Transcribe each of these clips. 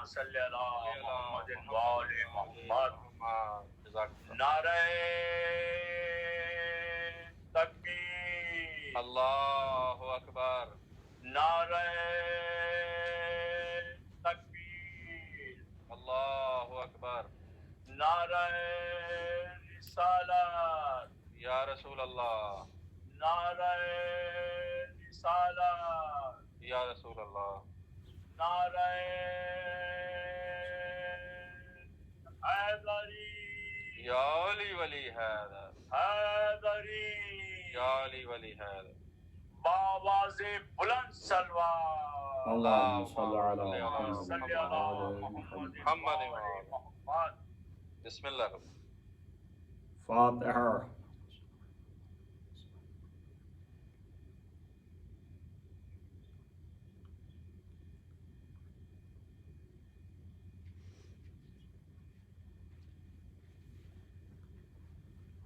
صلی علی محمد وآل محمد. نعرہ تکبیر. اللہ اکبر. نعرہ تکبیر. اللہ اکبر. نعرہ رسالت. یا رسول اللہ. نعرہ رسالت. یا رسول اللہ. نعرہ حیدری. یا علی ولی حیدر. حیدری. یا علی ولی حیدر. بآواز بلند سلوات. اللهم صل على صلی علی محمد محمد محمد. بسم اللہ. فاتحہ.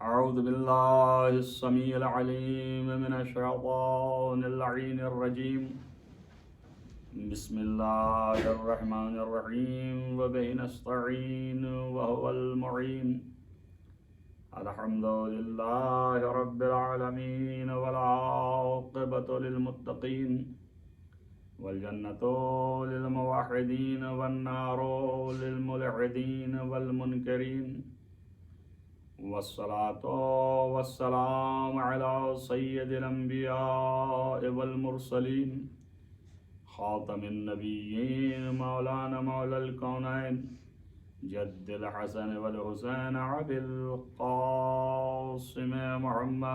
أعوذ بالله السميع العليم من الشيطان اللعين الرجيم. بسم الله الرحمن الرحيم وبه نستعين وهو المعين. الحمد لله رب العالمين والعاقبة للمتقين والجنة للموحدين والنار للملحدين والمنكرين والصلاة والسلام على سيد الأنبياء والمرسلين خاتم النبيين مولانا مولى الكونين جد الحسن والحسين أبي القاسم محمد.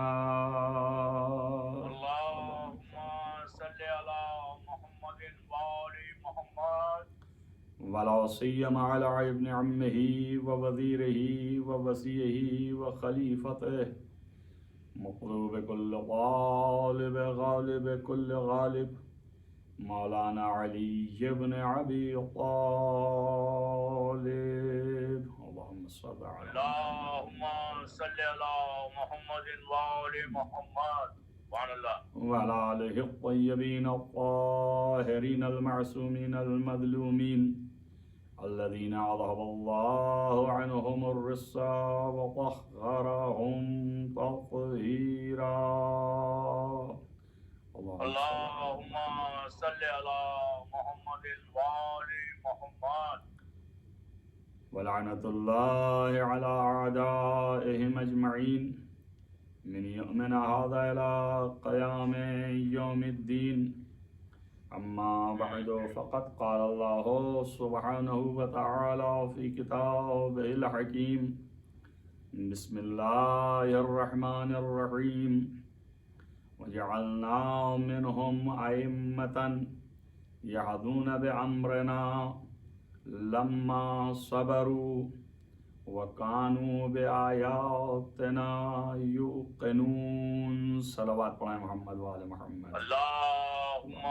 اللهم صل على محمد وآل محمد. ولا سيما على ابن عمه ووزيره ووصيه وخليفته مطلوب كل طالب غالب كل غالب مولانا علي بن أبي طالب. اللهم صل على اللهم صل على محمد وآل محمد. سبحان الله. وعلى آله الطيبين الطاهرين المعصومين المظلومين الذين أذهب الله عنهم الرجس وطهرهم تطهيرا. اللهم صل على محمد وآل محمد. ولعنة الله على أعدائهم أجمعين من يؤمن هذا إلى قيام يوم الدين. أما بعد فقد قال الله سبحانه وتعالى في كتابه الحكيم. بسم الله الرحمن الرحيم. وجعلنا منهم أئمة يهدون بأمرنا لما صبروا وَكَانُوا بِآيَاتِنَا يُوقِنُونَ. صلوات پڑھیں محمد وآل محمد. اللهم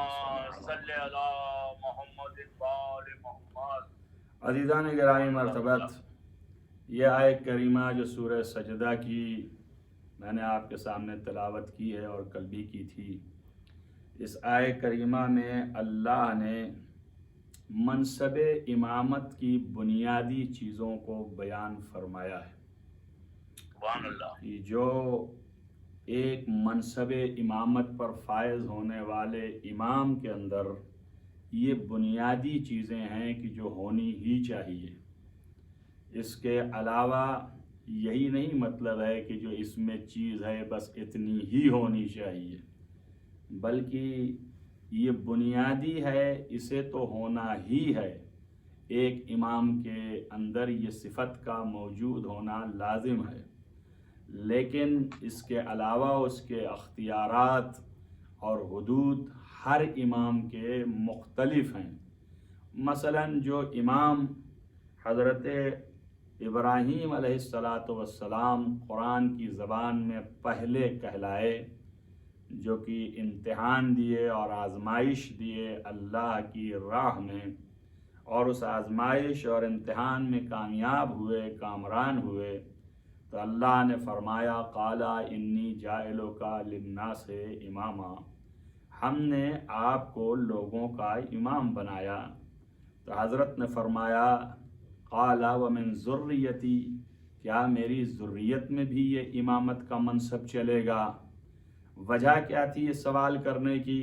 صل على محمد وآل محمد. عزیزان گرامی مرتبت، یہ آیت کریمہ جو سورہ سجدہ کی میں نے آپ کے سامنے تلاوت کی ہے اور کل بھی کی تھی، اس آیت کریمہ میں اللہ نے منصب امامت کی بنیادی چیزوں کو بیان فرمایا ہے. سبحان اللہ. جو ایک منصب امامت پر فائز ہونے والے امام کے اندر یہ بنیادی چیزیں ہیں کہ جو ہونی ہی چاہیے. اس کے علاوہ یہی نہیں مطلب ہے کہ جو اس میں چیز ہے بس اتنی ہی ہونی چاہیے، بلکہ یہ بنیادی ہے، اسے تو ہونا ہی ہے. ایک امام کے اندر یہ صفت کا موجود ہونا لازم ہے، لیکن اس کے علاوہ اس کے اختیارات اور حدود ہر امام کے مختلف ہیں. مثلا جو امام حضرت ابراہیم علیہ السلام قرآن کی زبان میں پہلے کہلائے، جو کہ امتحان دیے اور آزمائش دیے اللہ کی راہ میں، اور اس آزمائش اور امتحان میں کامیاب ہوئے، کامران ہوئے، تو اللہ نے فرمایا قالا انی جاعلک للناس اماما، ہم نے آپ کو لوگوں کا امام بنایا. تو حضرت نے فرمایا قال ومن ذریتی، کیا میری ذریت میں بھی یہ امامت کا منصب چلے گا؟ وجہ کیا تھی اس سوال کرنے کی؟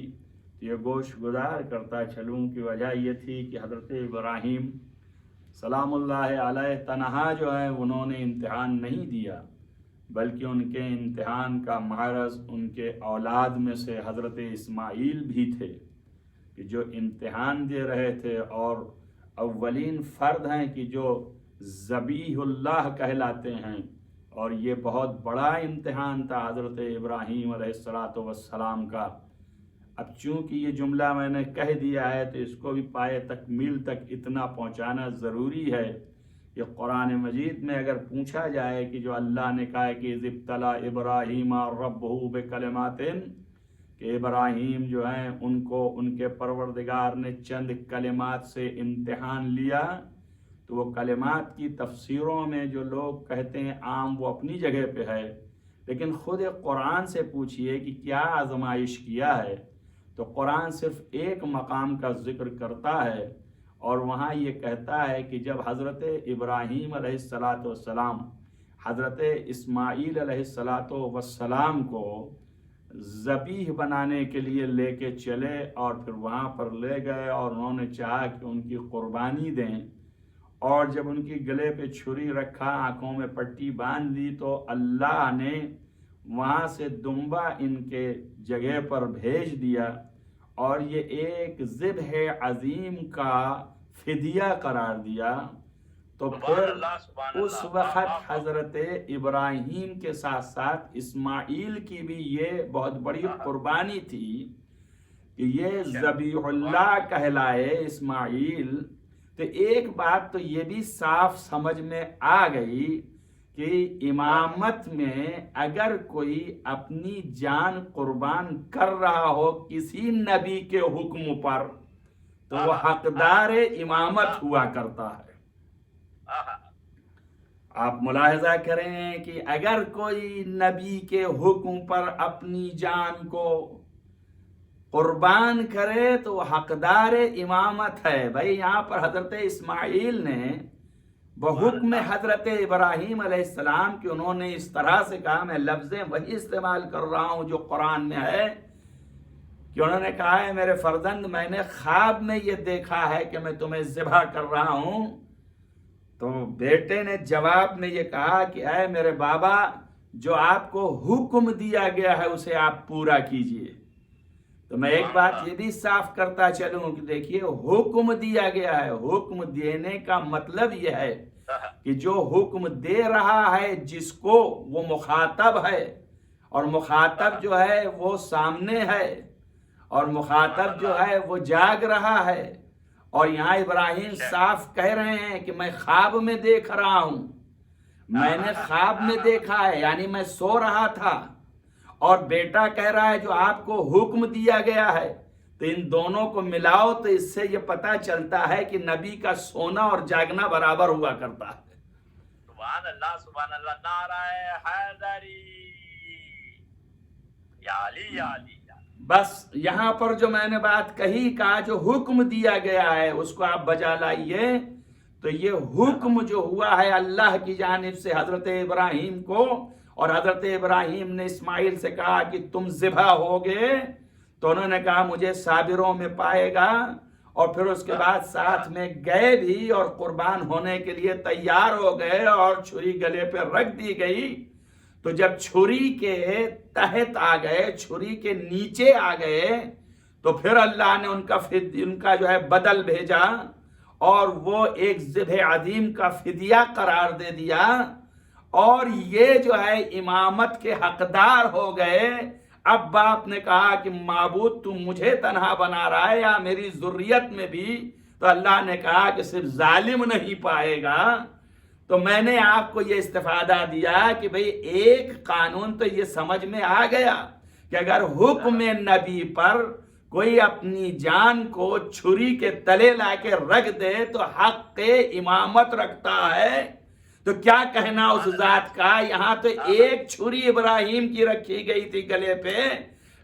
تو یہ گوش گزار کرتا چلوں کہ وجہ یہ تھی کہ حضرت ابراہیم سلام اللہ علیہ تنہا جو ہے انہوں نے امتحان نہیں دیا، بلکہ ان کے امتحان کا معرض ان کے اولاد میں سے حضرت اسماعیل بھی تھے کہ جو امتحان دے رہے تھے، اور اولین فرد ہیں کہ جو ذبیح اللہ کہلاتے ہیں، اور یہ بہت بڑا امتحان تھا حضرت ابراہیم علیہ السلام کا۔ اب چونکہ یہ جملہ میں نے کہہ دیا ہے تو اس کو بھی پائے تکمیل تک اتنا پہنچانا ضروری ہے کہ قرآن مجید میں اگر پوچھا جائے کہ جو اللہ نے کہا ہے کہ اذ ابتلی ابراہیم ربہ بکلمات، کہ ابراہیم جو ہیں ان کو ان کے پروردگار نے چند کلمات سے امتحان لیا، تو وہ کلمات کی تفسیروں میں جو لوگ کہتے ہیں عام وہ اپنی جگہ پہ ہے، لیکن خود قرآن سے پوچھئے کہ کیا آزمائش کیا ہے، تو قرآن صرف ایک مقام کا ذکر کرتا ہے، اور وہاں یہ کہتا ہے کہ جب حضرت ابراہیم علیہ السلام حضرت اسماعیل علیہ السلام کو ذبیح بنانے کے لیے لے کے چلے، اور پھر وہاں پر لے گئے اور انہوں نے چاہا کہ ان کی قربانی دیں، اور جب ان کی گلے پہ چھری رکھا، آنکھوں میں پٹی باندھ دی، تو اللہ نے وہاں سے دمبا ان کے جگہ پر بھیج دیا، اور یہ ایک ذبح عظیم کا فدیہ قرار دیا۔ تو پھر اس وقت حضرت ابراہیم کے ساتھ ساتھ اسماعیل کی بھی یہ بہت بڑی قربانی تھی کہ یہ ذبیح اللہ کہلائے اسماعیل۔ تو ایک بات تو یہ بھی صاف سمجھ میں آ گئی کہ امامت میں اگر کوئی اپنی جان قربان کر رہا ہو کسی نبی کے حکم پر تو وہ حقدار امامت ہوا کرتا ہے۔ آپ ملاحظہ کریں کہ اگر کوئی نبی کے حکم پر اپنی جان کو قربان کرے تو وہ حقدار امامت ہے۔ بھائی یہاں پر حضرت اسماعیل نے بحکم حضرت ابراہیم علیہ السلام کہ انہوں نے اس طرح سے کہا، میں لفظیں وہی استعمال کر رہا ہوں جو قرآن میں ہے، کہ انہوں نے کہا ہے میرے فرزند میں نے خواب میں یہ دیکھا ہے کہ میں تمہیں ذبح کر رہا ہوں، تو بیٹے نے جواب میں یہ کہا کہ اے میرے بابا جو آپ کو حکم دیا گیا ہے اسے آپ پورا کیجئے۔ تو میں ایک بات یہ بھی صاف کرتا چلوں کہ دیکھیے حکم دیا گیا ہے، حکم دینے کا مطلب یہ ہے کہ جو حکم دے رہا ہے جس کو وہ مخاطب ہے، اور مخاطب جو ہے وہ سامنے ہے، اور مخاطب جو ہے وہ جاگ رہا ہے، اور یہاں ابراہیم صاف کہہ رہے ہیں کہ میں خواب میں دیکھ رہا ہوں، میں نے خواب میں دیکھا ہے، یعنی میں سو رہا تھا، اور بیٹا کہہ رہا ہے جو آپ کو حکم دیا گیا ہے۔ تو ان دونوں کو ملاؤ تو اس سے یہ پتہ چلتا ہے کہ نبی کا سونا اور جاگنا برابر ہوا کرتا ہے۔ سبحان اللہ سبحان اللہ، نعرہ حیدری، یا علی یا علی۔ بس یہاں پر جو میں نے بات کہی، کہا جو حکم دیا گیا ہے اس کو آپ بجا لائیے، تو یہ حکم جو ہوا ہے اللہ کی جانب سے حضرت ابراہیم کو، اور حضرت ابراہیم نے اسماعیل سے کہا کہ تم ذبح ہوگے، تو انہوں نے کہا مجھے صابروں میں پائے گا، اور پھر اس کے بعد ساتھ میں گئے بھی اور قربان ہونے کے لیے تیار ہو گئے، اور چھری گلے پہ رکھ دی گئی۔ تو جب چھری کے تحت آ گئے، چھری کے نیچے آ گئے، تو پھر اللہ نے ان کا جو ہے بدل بھیجا، اور وہ ایک ذبح عظیم کا فدیہ قرار دے دیا، اور یہ جو ہے امامت کے حقدار ہو گئے۔ اب باپ نے کہا کہ معبود تم مجھے تنہا بنا رہا ہے یا میری ذریت میں بھی؟ تو اللہ نے کہا کہ صرف ظالم نہیں پائے گا۔ تو میں نے آپ کو یہ استفادہ دیا کہ بھئی ایک قانون تو یہ سمجھ میں آ گیا کہ اگر حکم نبی پر کوئی اپنی جان کو چھری کے تلے لا کے رکھ دے تو حق امامت رکھتا ہے، تو کیا کہنا اس ذات کا؟ یہاں تو ایک چھری ابراہیم کی رکھی گئی تھی گلے پہ،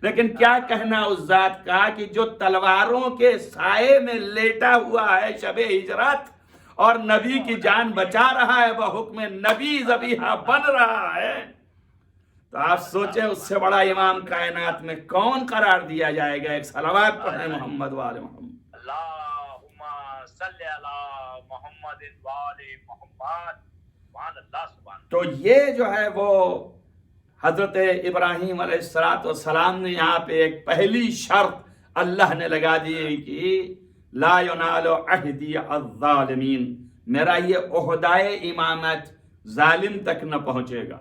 لیکن کیا کہنا اس ذات کا کہ جو تلواروں کے سائے میں لیٹا ہوا ہے شب ہجرت اور نبی کی جان بچا رہا ہے، بحکم نبی ذبیحہ بن رہا ہے، تو آپ سوچیں اس سے بڑا امام کائنات میں کون قرار دیا جائے گا؟ ایک صلوات پڑھیں محمد وآل محمد۔ اللہم صلی علی محمد وآل محمد۔ سبحان اللہ سبحان اللہ۔ تو یہ جو ہے وہ حضرت ابراہیم علیہ السلام نے یہاں پہ ایک پہلی شرط اللہ نے لگا دی کہ لا ینال عہدی الظالمین، میرا یہ عہدۂ امامت ظالم تک نہ پہنچے گا۔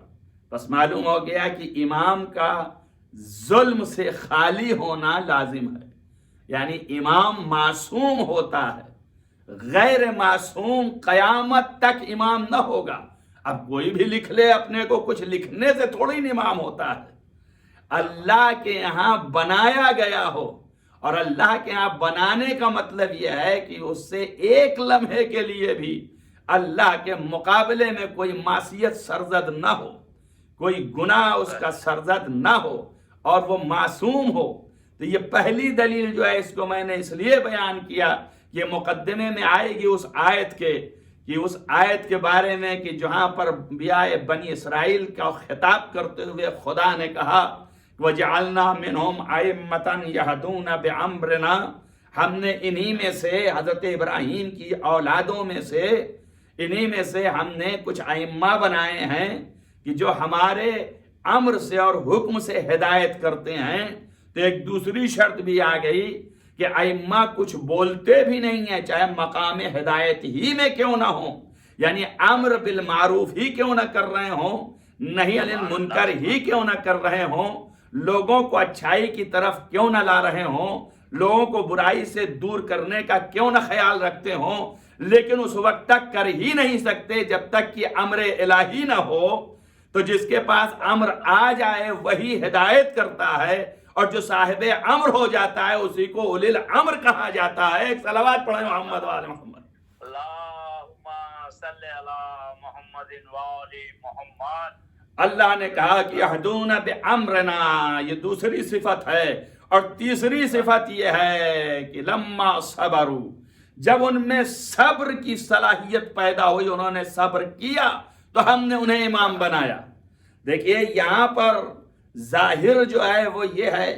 بس معلوم ہو گیا کہ امام کا ظلم سے خالی ہونا لازم ہے، یعنی امام معصوم ہوتا ہے، غیر معصوم قیامت تک امام نہ ہوگا۔ اب کوئی بھی لکھ لے اپنے کو، کچھ لکھنے سے تھوڑی امام ہوتا ہے، اللہ کے یہاں بنایا گیا ہو، اور اللہ کے یہاں بنانے کا مطلب یہ ہے کہ اس سے ایک لمحے کے لیے بھی اللہ کے مقابلے میں کوئی معصیت سرزد نہ ہو، کوئی گناہ اس کا سرزد نہ ہو، اور وہ معصوم ہو۔ تو یہ پہلی دلیل جو ہے اس کو میں نے اس لیے بیان کیا، یہ مقدمے میں آئے گی اس آیت کے، کہ اس آیت کے بارے میں کہ جہاں پر انبیاء بنی اسرائیل کا خطاب کرتے ہوئے خدا نے کہا وَجَعَلْنَا مِنْهُمْ أَئِمَّةً يَهْدُونَ بِأَمْرِنَا، ہم نے انہی میں سے، حضرت ابراہیم کی اولادوں میں سے، انہی میں سے ہم نے کچھ ائمہ بنائے ہیں کہ جو ہمارے امر سے اور حکم سے ہدایت کرتے ہیں۔ تو ایک دوسری شرط بھی آ گئی کہ ائمہ کچھ بولتے بھی نہیں ہیں، چاہے مقام ہدایت ہی میں کیوں نہ ہوں، یعنی امر بالمعروف ہی کیوں نہ کر رہے ہوں، نہی عن المنکر ہی کیوں نہ کر رہے ہوں، لوگوں کو اچھائی کی طرف کیوں نہ لا رہے ہوں، لوگوں کو برائی سے دور کرنے کا کیوں نہ خیال رکھتے ہوں، لیکن اس وقت تک کر ہی نہیں سکتے جب تک کہ امر الہی نہ ہو۔ تو جس کے پاس امر آ جائے وہی ہدایت کرتا ہے، اور جو صاحب امر ہو جاتا ہے اسی کو اولی الامر کہا جاتا ہے۔ ایک صلوات پڑھیں محمد وآل محمد۔ اللہم صلی علی محمد وآل محمد۔ اللہ نے کہا کہ یہدون بامرنا، یہ دوسری صفت ہے، اور تیسری صفت یہ ہے کہ لما صبروا، جب ان میں صبر کی صلاحیت پیدا ہوئی، انہوں نے صبر کیا تو ہم نے انہیں امام بنایا۔ دیکھیے یہاں پر ظاہر جو ہے وہ یہ ہے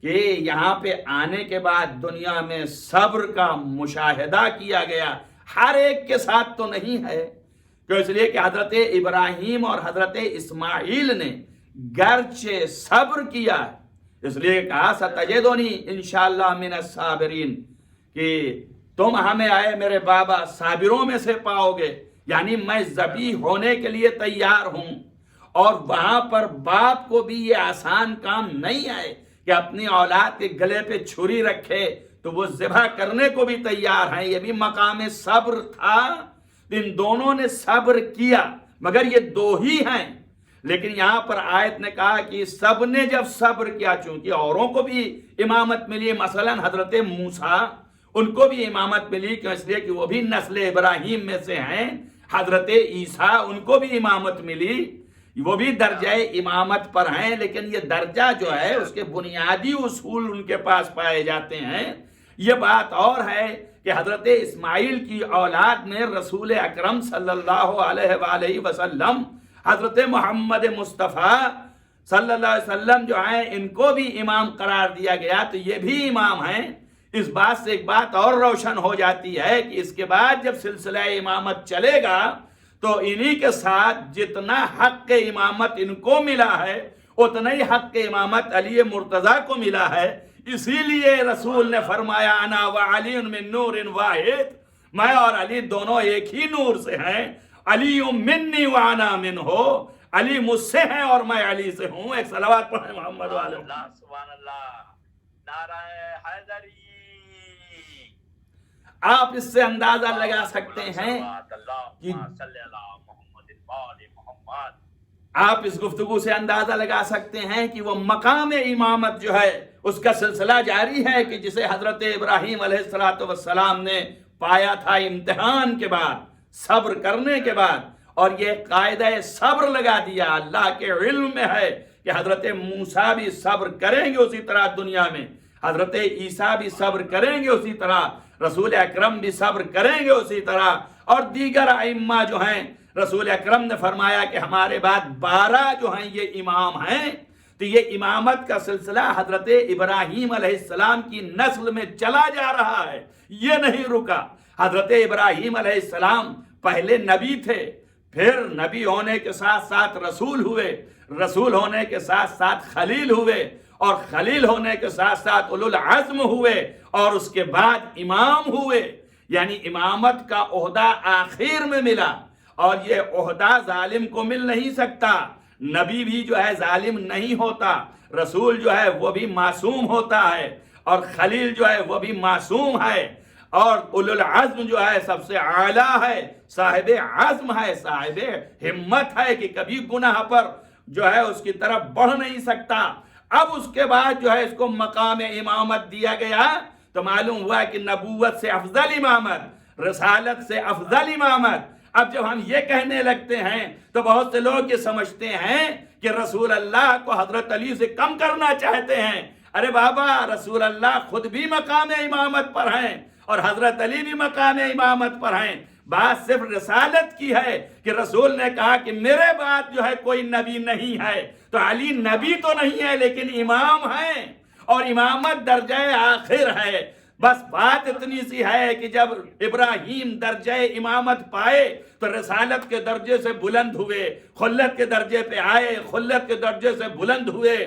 کہ یہاں پہ آنے کے بعد دنیا میں صبر کا مشاہدہ کیا گیا، ہر ایک کے ساتھ تو نہیں ہے، تو اس لیے کہ حضرت ابراہیم اور حضرت اسماعیل نے گرچہ صبر کیا، اس لیے کہا ستجدنی انشاءاللہ من الصابرین، کہ تم ہمیں آئے میرے بابا صابروں میں سے پاؤ گے، یعنی میں ذبیح ہونے کے لیے تیار ہوں۔ اور وہاں پر باپ کو بھی یہ آسان کام نہیں آئے کہ اپنی اولاد کے گلے پہ چھری رکھے، تو وہ ذبح کرنے کو بھی تیار ہیں، یہ بھی مقام صبر تھا۔ ان دونوں نے صبر کیا، مگر یہ دو ہی ہیں، لیکن یہاں پر آیت نے کہا کہ سب نے جب صبر کیا، چونکہ اوروں کو بھی امامت ملی، مثلا حضرت موسیٰ ان کو بھی امامت ملی، کیوں؟ اس لیے کہ وہ بھی نسل ابراہیم میں سے ہیں۔ حضرت عیسیٰ ان کو بھی امامت ملی، وہ بھی درجہ امامت پر ہیں، لیکن یہ درجہ جو ہے اس کے بنیادی اصول ان کے پاس پائے جاتے ہیں۔ یہ بات اور ہے کہ حضرت اسماعیل کی اولاد میں رسول اکرم صلی اللہ علیہ وآلہ وسلم، حضرت محمد مصطفیٰ صلی اللہ علیہ وسلم جو ہیں، ان کو بھی امام قرار دیا گیا، تو یہ بھی امام ہیں۔ اس بات سے ایک بات اور روشن ہو جاتی ہے کہ اس کے بعد جب سلسلہ امامت چلے گا تو انہی کے ساتھ جتنا حق امامت ان کو ملا ہے اتنا ہی حق امامت علی مرتضیٰ کو ملا ہے۔ اسی لیے رسول نے فرمایا انا وعلی من نور واحد، میں اور علی دونوں ایک ہی نور سے ہیں، علی منی وانا منہ، علی مجھ سے ہیں اور میں علی سے ہوں۔ ایک صلوات پڑھیں محمد والے۔ سبحان اللہ، نعرہ حیدری۔ آپ اس سے اندازہ لگا سکتے ہیں کہ آپ اس گفتگو سے اندازہ لگا سکتے ہیں کہ وہ مقام امامت جو ہے اس کا سلسلہ جاری ہے کہ جسے حضرت ابراہیم علیہ السلام نے پایا تھا امتحان کے بعد، صبر کرنے کے بعد، اور یہ قاعدہ صبر لگا دیا۔ اللہ کے علم میں ہے کہ حضرت موسیٰ بھی صبر کریں گے اسی طرح دنیا میں، حضرت عیسیٰ بھی صبر کریں گے اسی طرح، رسول اکرم بھی صبر کریں گے اسی طرح، اور دیگر ائمہ جو ہیں رسول اکرم نے فرمایا کہ ہمارے بعد 12 جو ہیں یہ امام ہیں۔ تو یہ امامت کا سلسلہ حضرت ابراہیم علیہ السلام کی نسل میں چلا جا رہا ہے، یہ نہیں رکا۔ حضرت ابراہیم علیہ السلام پہلے نبی تھے، پھر نبی ہونے کے ساتھ ساتھ رسول ہوئے، رسول ہونے کے ساتھ ساتھ خلیل ہوئے، اور خلیل ہونے کے ساتھ ساتھ اولو العزم ہوئے، اور اس کے بعد امام ہوئے۔ یعنی امامت کا عہدہ آخر میں ملا، اور یہ عہدہ ظالم کو مل نہیں سکتا۔ نبی بھی جو ہے ظالم نہیں ہوتا، رسول جو ہے وہ بھی معصوم ہوتا ہے، اور خلیل جو ہے وہ بھی معصوم ہے، اور اولو العزم جو ہے سب سے اعلیٰ ہے، صاحب عزم ہے، صاحب ہمت ہے کہ کبھی گناہ پر جو ہے اس کی طرف بڑھ نہیں سکتا۔ اب اس کے بعد جو ہے اس کو مقام امامت دیا گیا، تو معلوم ہوا کہ نبوت سے افضل امامت، رسالت سے افضل امامت۔ اب جب ہم یہ کہنے لگتے ہیں تو بہت سے لوگ یہ سمجھتے ہیں کہ رسول اللہ کو حضرت علی سے کم کرنا چاہتے ہیں۔ ارے بابا، رسول اللہ خود بھی مقام امامت پر ہیں، اور حضرت علی بھی مقام امامت پر ہیں۔ بات صرف رسالت کی ہے کہ رسول نے کہا کہ میرے بعد جو ہے کوئی نبی نہیں ہے، تو علی نبی تو نہیں ہے لیکن امام ہیں، اور امامت درجہ آخر ہے۔ بس بات اتنی سی ہے کہ جب ابراہیم درجہ امامت پائے تو رسالت کے درجے سے بلند ہوئے، خلت کے درجے پہ آئے، خلت کے درجے سے بلند ہوئے،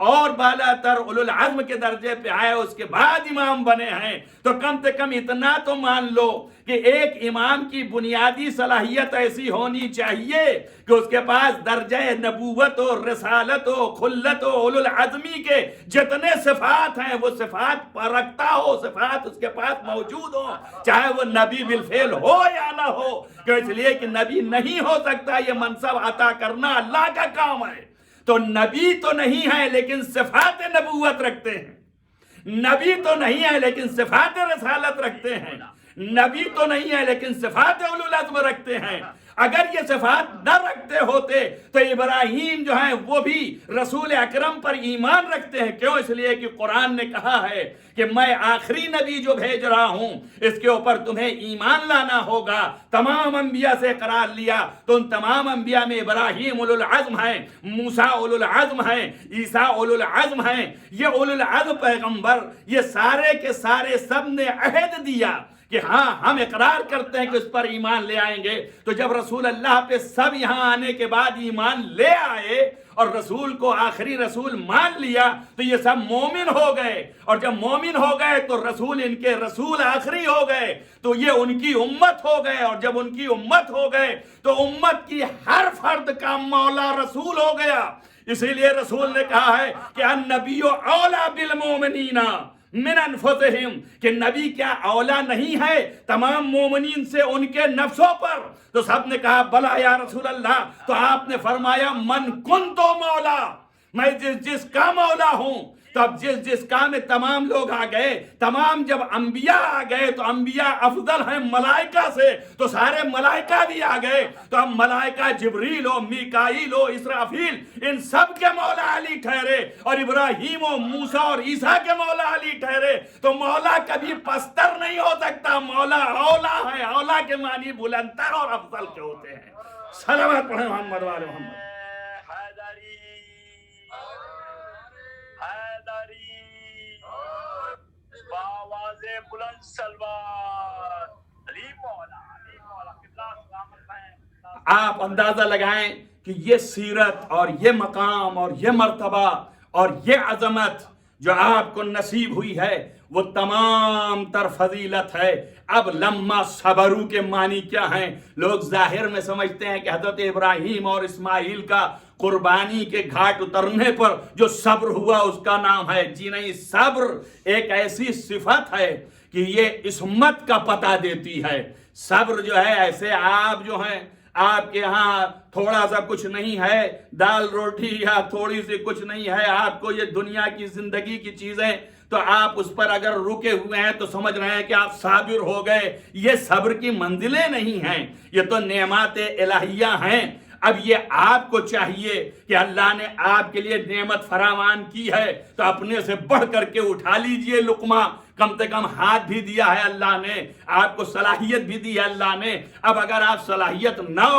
اور بالا تر اولو العزم کے درجے پہ آئے، اس کے بعد امام بنے ہیں۔ تو کم سے کم اتنا تو مان لو کہ ایک امام کی بنیادی صلاحیت ایسی ہونی چاہیے کہ اس کے پاس درجہ نبوت و رسالت و خلت و اولو العزمی کے جتنے صفات ہیں وہ صفات پر رکھتا ہو، صفات اس کے پاس موجود ہو، چاہے وہ نبی بالفعل ہو یا نہ ہو، کہ اس لیے کہ نبی نہیں ہو سکتا، یہ منصب عطا کرنا اللہ کا کام ہے۔ تو نبی تو نہیں ہے لیکن صفات نبوت رکھتے ہیں، نبی تو نہیں ہے لیکن صفات رسالت رکھتے ہیں، نبی تو نہیں ہے لیکن صفات اولو العزم رکھتے ہیں۔ اگر یہ صفات نہ رکھتے ہوتے تو ابراہیم جو ہیں وہ بھی رسول اکرم پر ایمان رکھتے ہیں۔ کیوں؟ اس لیے کہ قرآن نے کہا ہے کہ میں آخری نبی جو بھیج رہا ہوں اس کے اوپر تمہیں ایمان لانا ہوگا۔ تمام انبیاء سے قرار لیا تو ان تمام انبیاء میں ابراہیم اولو العزم ہیں، موسیٰ اولو العزم ہیں، عیسیٰ اولو العزم ہیں۔ یہ اولو العزم پیغمبر یہ سارے کے سارے سب نے عہد دیا کہ ہاں ہم اقرار کرتے ہیں کہ اس پر ایمان لے آئیں گے۔ تو جب رسول اللہ پہ سب یہاں آنے کے بعد ایمان لے آئے اور رسول کو آخری رسول مان لیا تو یہ سب مومن ہو گئے، اور جب مومن ہو گئے تو رسول ان کے رسول آخری ہو گئے، تو یہ ان کی امت ہو گئے، اور جب ان کی امت ہو گئے تو امت کی ہر فرد کا مولا رسول ہو گیا۔ اسی لیے رسول نے کہا ہے کہ النبی اولیٰ بالمومنین من انفسہم، کہ نبی کیا اولا نہیں ہے تمام مومنین سے ان کے نفسوں پر؟ تو سب نے کہا بلا یا رسول اللہ۔ تو آپ نے فرمایا من کنتو مولا، میں جس کا مولا ہوں۔ تو اب جس کا میں تمام لوگ آ گئے، تمام جب انبیاء آ گئے تو انبیاء افضل ہیں ملائکہ سے، تو سارے ملائکہ بھی آ گئے، تو اب ملائکہ جبریل و میکائیل و اسرافیل ان سب کے مولا علی ٹھہرے، اور ابراہیم و موسیٰ اور عیسیٰ کے مولا علی ٹھہرے۔ تو مولا کبھی پستر نہیں ہو سکتا، مولا اولا ہے۔ اولا کے معنی بلندتر اور افضل کے ہوتے ہیں۔ صلوات پڑھیں محمد والے محمد۔ بلند سلوات علی مولا، علی مولا قبلہ سلامت ہیں۔ آپ اندازہ لگائیں کہ یہ سیرت اور یہ مقام اور یہ مرتبہ اور یہ عظمت جو آپ کو نصیب ہوئی ہے وہ تمام تر فضیلت ہے۔ اب لما صبرو کے معنی کیا ہیں؟ لوگ ظاہر میں سمجھتے ہیں کہ حضرت ابراہیم اور اسماعیل کا قربانی کے گھاٹ اترنے پر جو صبر ہوا اس کا نام ہے۔ جی نہیں، صبر ایک ایسی صفت ہے کہ یہ عصمت کا پتہ دیتی ہے۔ صبر جو ہے ایسے آپ جو ہیں آپ کے ہاں تھوڑا سا کچھ نہیں ہے، دال روٹی یا تھوڑی سی کچھ نہیں ہے، آپ کو یہ دنیا کی زندگی کی چیزیں، تو آپ اس پر اگر رکے ہوئے ہیں تو سمجھ رہے ہیں کہ آپ صابر ہو گئے۔ یہ صبر کی منزلیں نہیں ہیں، یہ تو نعمات الہیہ ہیں۔ اب یہ آپ کو چاہیے کہ اللہ نے آپ کے لیے نعمت فراوان کی ہے تو اپنے سے بڑھ کر کے اٹھا لیجئے لقمہ. کم سے کم ہاتھ بھی دیا ہے اللہ نے, آپ کو صلاحیت بھی دی ہے اللہ نے. اب اگر آپ صلاحیت نہ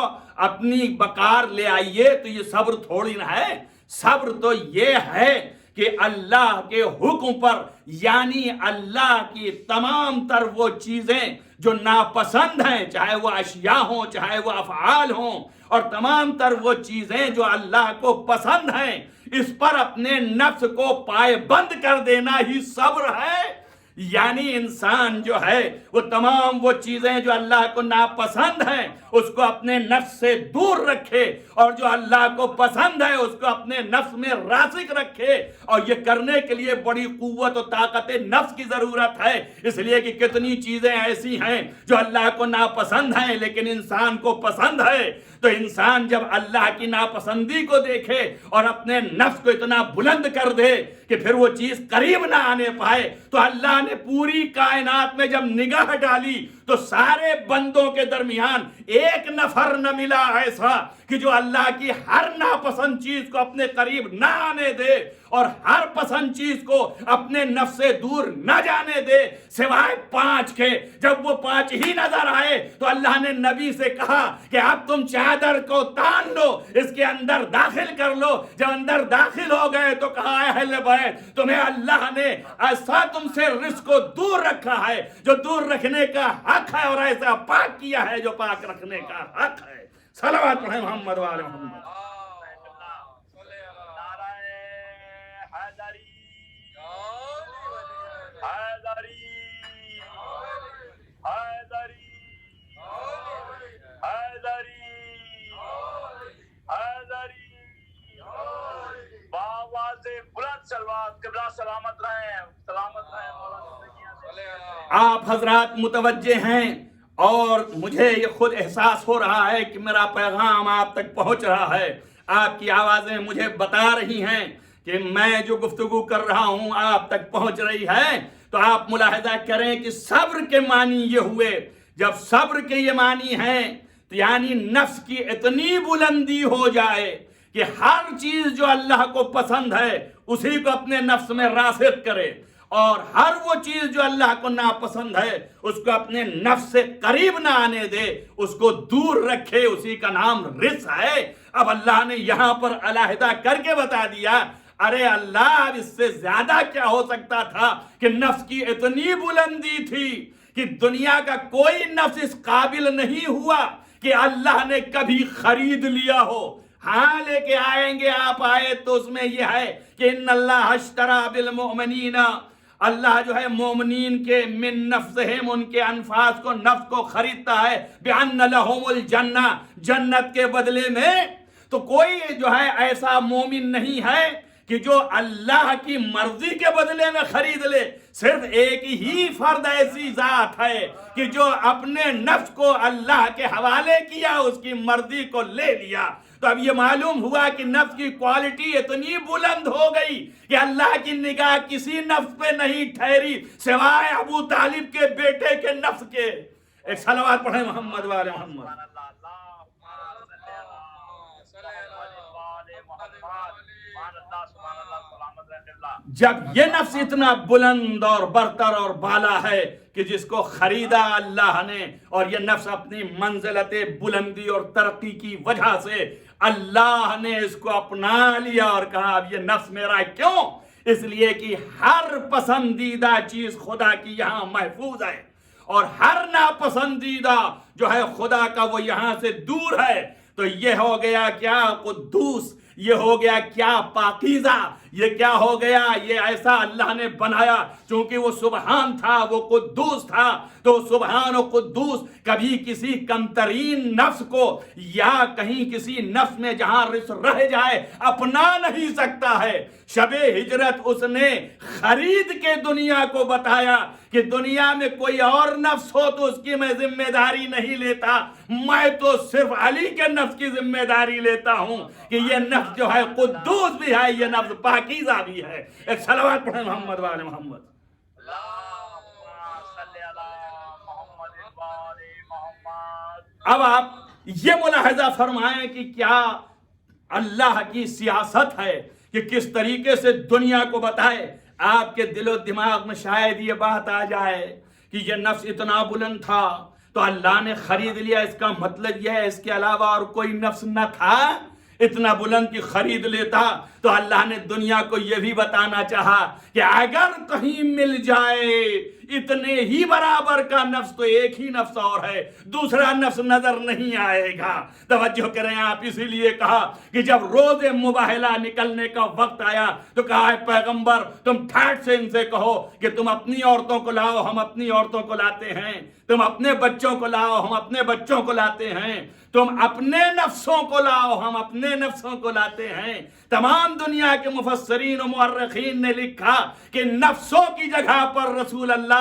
اپنی بکار لے آئیے تو یہ صبر تھوڑی نہ ہے. صبر تو یہ ہے کہ اللہ کے حکم پر, یعنی اللہ کی تمام تر وہ چیزیں جو ناپسند ہیں, چاہے وہ اشیاء ہوں چاہے وہ افعال ہوں, اور تمام تر وہ چیزیں جو اللہ کو پسند ہیں, اس پر اپنے نفس کو پائے بند کر دینا ہی صبر ہے. یعنی انسان جو ہے وہ تمام وہ چیزیں جو اللہ کو ناپسند ہیں اس کو اپنے نفس سے دور رکھے, اور جو اللہ کو پسند ہے اس کو اپنے نفس میں راسخ رکھے. اور یہ کرنے کے لیے بڑی قوت و طاقت نفس کی ضرورت ہے, اس لیے کہ کتنی چیزیں ایسی ہیں جو اللہ کو ناپسند ہیں لیکن انسان کو پسند ہے. تو انسان جب اللہ کی ناپسندی کو دیکھے اور اپنے نفس کو اتنا بلند کر دے کہ پھر وہ چیز قریب نہ آنے پائے, تو اللہ نے پوری کائنات میں جب نگاہ ڈالی تو سارے بندوں کے درمیان ایک نفر نہ ملا ایسا کہ جو اللہ کی ہر ناپسند چیز کو اپنے قریب نہ آنے دے اور ہر پسند چیز کو اپنے نفس سے دور نہ جانے دے, سوائے 5 کے. جب وہ 5 ہی نظر آئے تو اللہ نے نبی سے کہا کہ اب تم چادر کو تان لو, اس کے اندر داخل کر لو. جب اندر داخل ہو گئے تو کہا اہل بیت, تمہیں اللہ نے ایسا تم سے رزق کو دور رکھا ہے جو دور رکھنے کا حق ہے, اور ایسا پاک کیا ہے جو پاک رکھنے کا حق ہے. صلوات پڑھیں محمد وعلی محمد. آپ حضرات متوجہ ہیں اور مجھے یہ خود احساس ہو رہا ہے کہ میرا پیغام آپ تک پہنچ رہا ہے. آپ کی آوازیں مجھے بتا رہی ہیں کہ میں جو گفتگو کر رہا ہوں آپ تک پہنچ رہی ہے. تو آپ ملاحظہ کریں کہ صبر کے معنی یہ ہوئے. جب صبر کے یہ معنی ہیں تو یعنی نفس کی اتنی بلندی ہو جائے کہ ہر چیز جو اللہ کو پسند ہے اسی کو اپنے نفس میں راسخ کرے, اور ہر وہ چیز جو اللہ کو ناپسند ہے اس کو اپنے نفس سے قریب نہ آنے دے, اس کو دور رکھے. اسی کا نام رزق ہے. اب اللہ نے یہاں پر علیحدہ کر کے بتا دیا, ارے اللہ اب اس سے زیادہ کیا ہو سکتا تھا کہ نفس کی اتنی بلندی تھی کہ دنیا کا کوئی نفس اس قابل نہیں ہوا کہ اللہ نے کبھی خرید لیا ہو. ہاں لے کے آئیں گے آپ آئے تو اس میں یہ ہے کہ ان اللہ اشترى بالمؤمنین, اللہ جو ہے مومنین کے من نفسہم, ان کے انفاس کو نفس کو خریدتا ہے, بأن لہم الجنہ, جنت کے بدلے میں. تو کوئی جو ہے ایسا مومن نہیں ہے کہ جو اللہ کی مرضی کے بدلے میں خرید لے. صرف ایک ہی فرد ایسی ذات ہے کہ جو اپنے نفس کو اللہ کے حوالے کیا, اس کی مرضی کو لے لیا. تو اب یہ معلوم ہوا کہ نفس کی کوالٹی اتنی بلند ہو گئی کہ اللہ کی نگاہ کسی نفس پہ نہیں ٹھہری سوائے ابو طالب کے بیٹے کے نفس کے. ایک صلوات پڑھیں محمد والے محمد. جب یہ نفس اتنا بلند اور برتر اور بالا ہے کہ جس کو خریدا اللہ نے, اور یہ نفس اپنی منزلت بلندی اور ترقی کی وجہ سے اللہ نے اس کو اپنا لیا اور کہا اب یہ نفس میرا. کیوں؟ اس لیے کہ ہر پسندیدہ چیز خدا کی یہاں محفوظ ہے, اور ہر ناپسندیدہ جو ہے خدا کا وہ یہاں سے دور ہے. تو یہ ہو گیا کیا قدوس, یہ ہو گیا کیا پاکیزہ, یہ کیا ہو گیا, یہ ایسا اللہ نے بنایا. چونکہ وہ سبحان تھا, وہ قدوس تھا, تو سبحان و قدوس کبھی کسی کمترین نفس کو یا کہیں کسی نفس میں جہاں رس رہ جائے اپنا نہیں سکتا ہے. شب ہجرت اس نے خرید کے دنیا کو بتایا کہ دنیا میں کوئی اور نفس ہو تو اس کی میں ذمہ داری نہیں لیتا, میں تو صرف علی کے نفس کی ذمہ داری لیتا ہوں کہ یہ نفس جو ہے قدوس بھی ہے, یہ نفس پاکیزہ بھی ہے. ایک صلوات پڑھیں محمد والے محمد. اب آپ یہ ملاحظہ فرمائیں کہ کیا اللہ کی سیاست ہے کہ کس طریقے سے دنیا کو بتائے. آپ کے دل و دماغ میں شاید یہ بات آ جائے کہ یہ نفس اتنا بلند تھا تو اللہ نے خرید لیا، اس کا مطلب یہ ہے اس کے علاوہ اور کوئی نفس نہ تھا اتنا بلند کی خرید لیتا. تو اللہ نے دنیا کو یہ بھی بتانا چاہا کہ اگر کہیں مل جائے اتنے ہی برابر کا نفس تو ایک ہی نفس اور ہے، دوسرا نفس نظر نہیں آئے گا. توجہ کریں آپ، اسی لیے کہا کہ جب روز مباہلہ نکلنے کا وقت آیا تو کہا ہے پیغمبر تم ٹھاٹ سے ان سے کہو کہ تم اپنی عورتوں کو لاؤ ہم اپنی عورتوں کو لاتے ہیں، تم اپنے بچوں کو لاؤ ہم اپنے بچوں کو لاتے ہیں، تم اپنے نفسوں کو لاؤ ہم اپنے نفسوں کو لاتے ہیں. تمام دنیا کے مفسرین و مورخین نے لکھا کہ نفسوں کی جگہ پر رسول اللہ